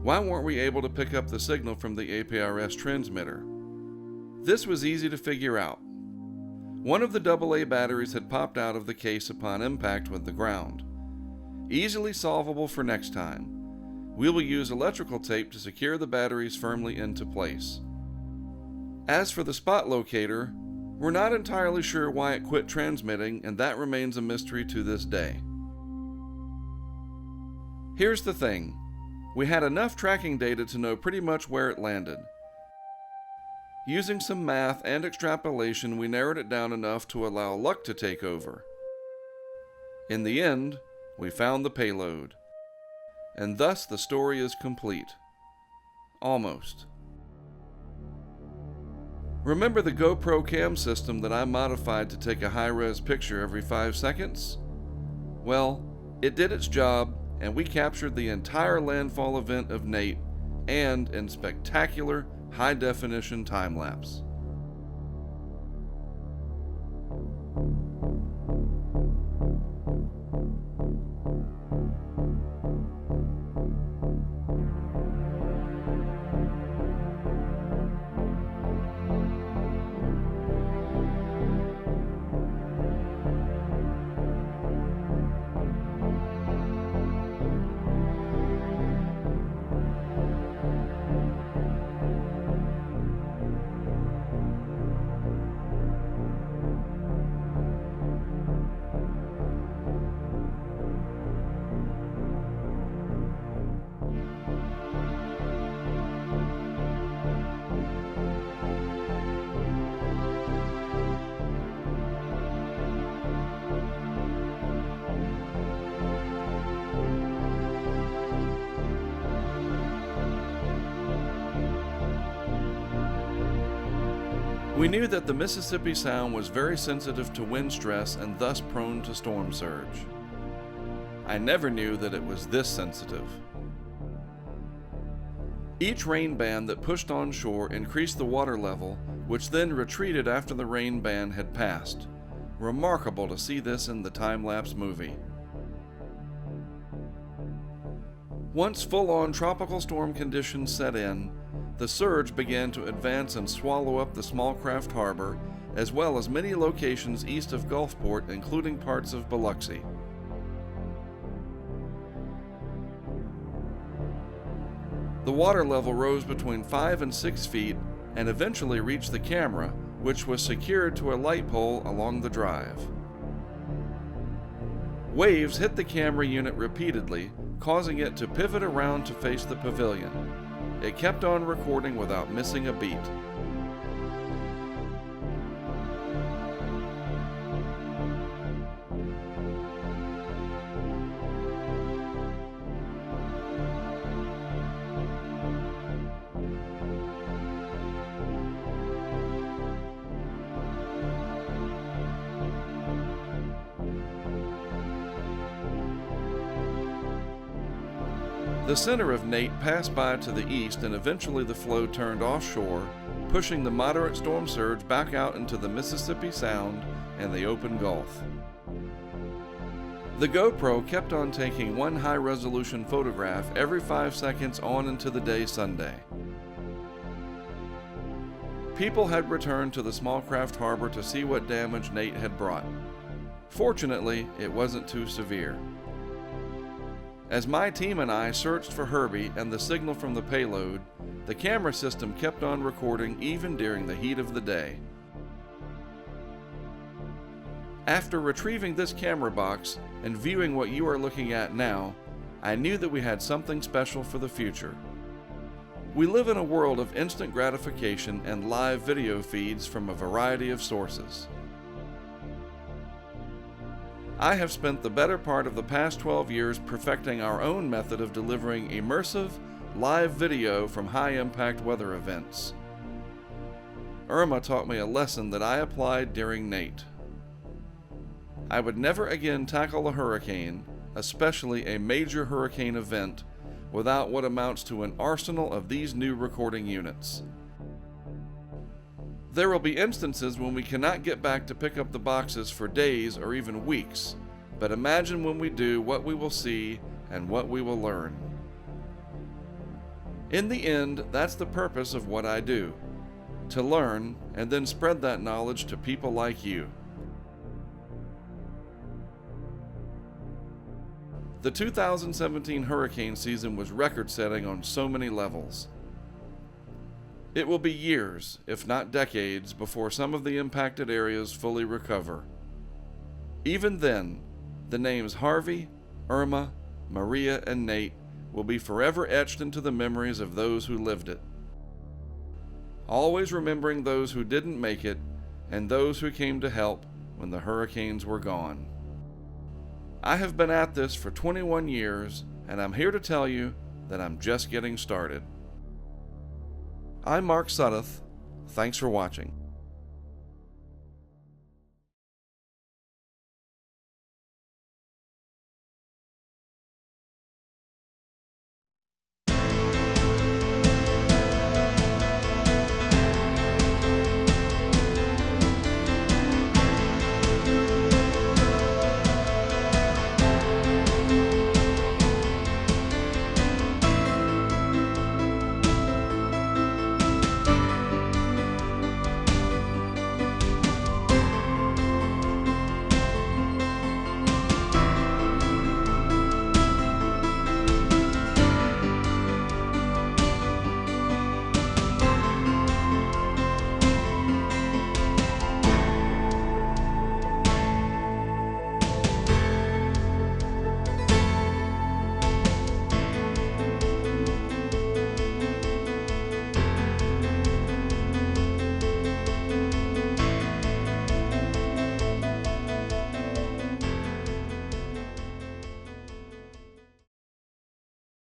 Why weren't we able to pick up the signal from the APRS transmitter? This was easy to figure out. One of the AA batteries had popped out of the case upon impact with the ground. Easily solvable for next time. We will use electrical tape to secure the batteries firmly into place. As for the spot locator, we're not entirely sure why it quit transmitting, and that remains a mystery to this day. Here's the thing. We had enough tracking data to know pretty much where it landed. Using some math and extrapolation, we narrowed it down enough to allow luck to take over. In the end, we found the payload. And thus the story is complete. Almost. Remember the GoPro cam system that I modified to take a high-res picture every 5 seconds? Well, it did its job, and we captured the entire landfall event of Nate, and in spectacular, high-definition time-lapse. We knew that the Mississippi Sound was very sensitive to wind stress and thus prone to storm surge. I never knew that it was this sensitive. Each rain band that pushed on shore increased the water level, which then retreated after the rain band had passed. Remarkable to see this in the time-lapse movie. Once full-on tropical storm conditions set in, the surge began to advance and swallow up the small craft harbor, as well as many locations east of Gulfport, including parts of Biloxi. The water level rose between 5 and 6 feet and eventually reached the camera, which was secured to a light pole along the drive. Waves hit the camera unit repeatedly, causing it to pivot around to face the pavilion. It kept on recording without missing a beat. The center of Nate passed by to the east, and eventually the flow turned offshore, pushing the moderate storm surge back out into the Mississippi Sound and the open Gulf. The GoPro kept on taking one high-resolution photograph every 5 seconds on into the day Sunday. People had returned to the small craft harbor to see what damage Nate had brought. Fortunately, it wasn't too severe. As my team and I searched for Herbie and the signal from the payload, the camera system kept on recording even during the heat of the day. After retrieving this camera box and viewing what you are looking at now, I knew that we had something special for the future. We live in a world of instant gratification and live video feeds from a variety of sources. I have spent the better part of the past 12 years perfecting our own method of delivering immersive, live video from high-impact weather events. Irma taught me a lesson that I applied during Nate. I would never again tackle a hurricane, especially a major hurricane event, without what amounts to an arsenal of these new recording units. There will be instances when we cannot get back to pick up the boxes for days or even weeks, but imagine when we do what we will see and what we will learn. In the end, that's the purpose of what I do, to learn and then spread that knowledge to people like you. The 2017 hurricane season was record-setting on so many levels. It will be years, if not decades, before some of the impacted areas fully recover. Even then, the names Harvey, Irma, Maria, and Nate will be forever etched into the memories of those who lived it. Always remembering those who didn't make it and those who came to help when the hurricanes were gone. I have been at this for 21 years, and I'm here to tell you that I'm just getting started. I'm Mark Sudduth. Thanks for watching.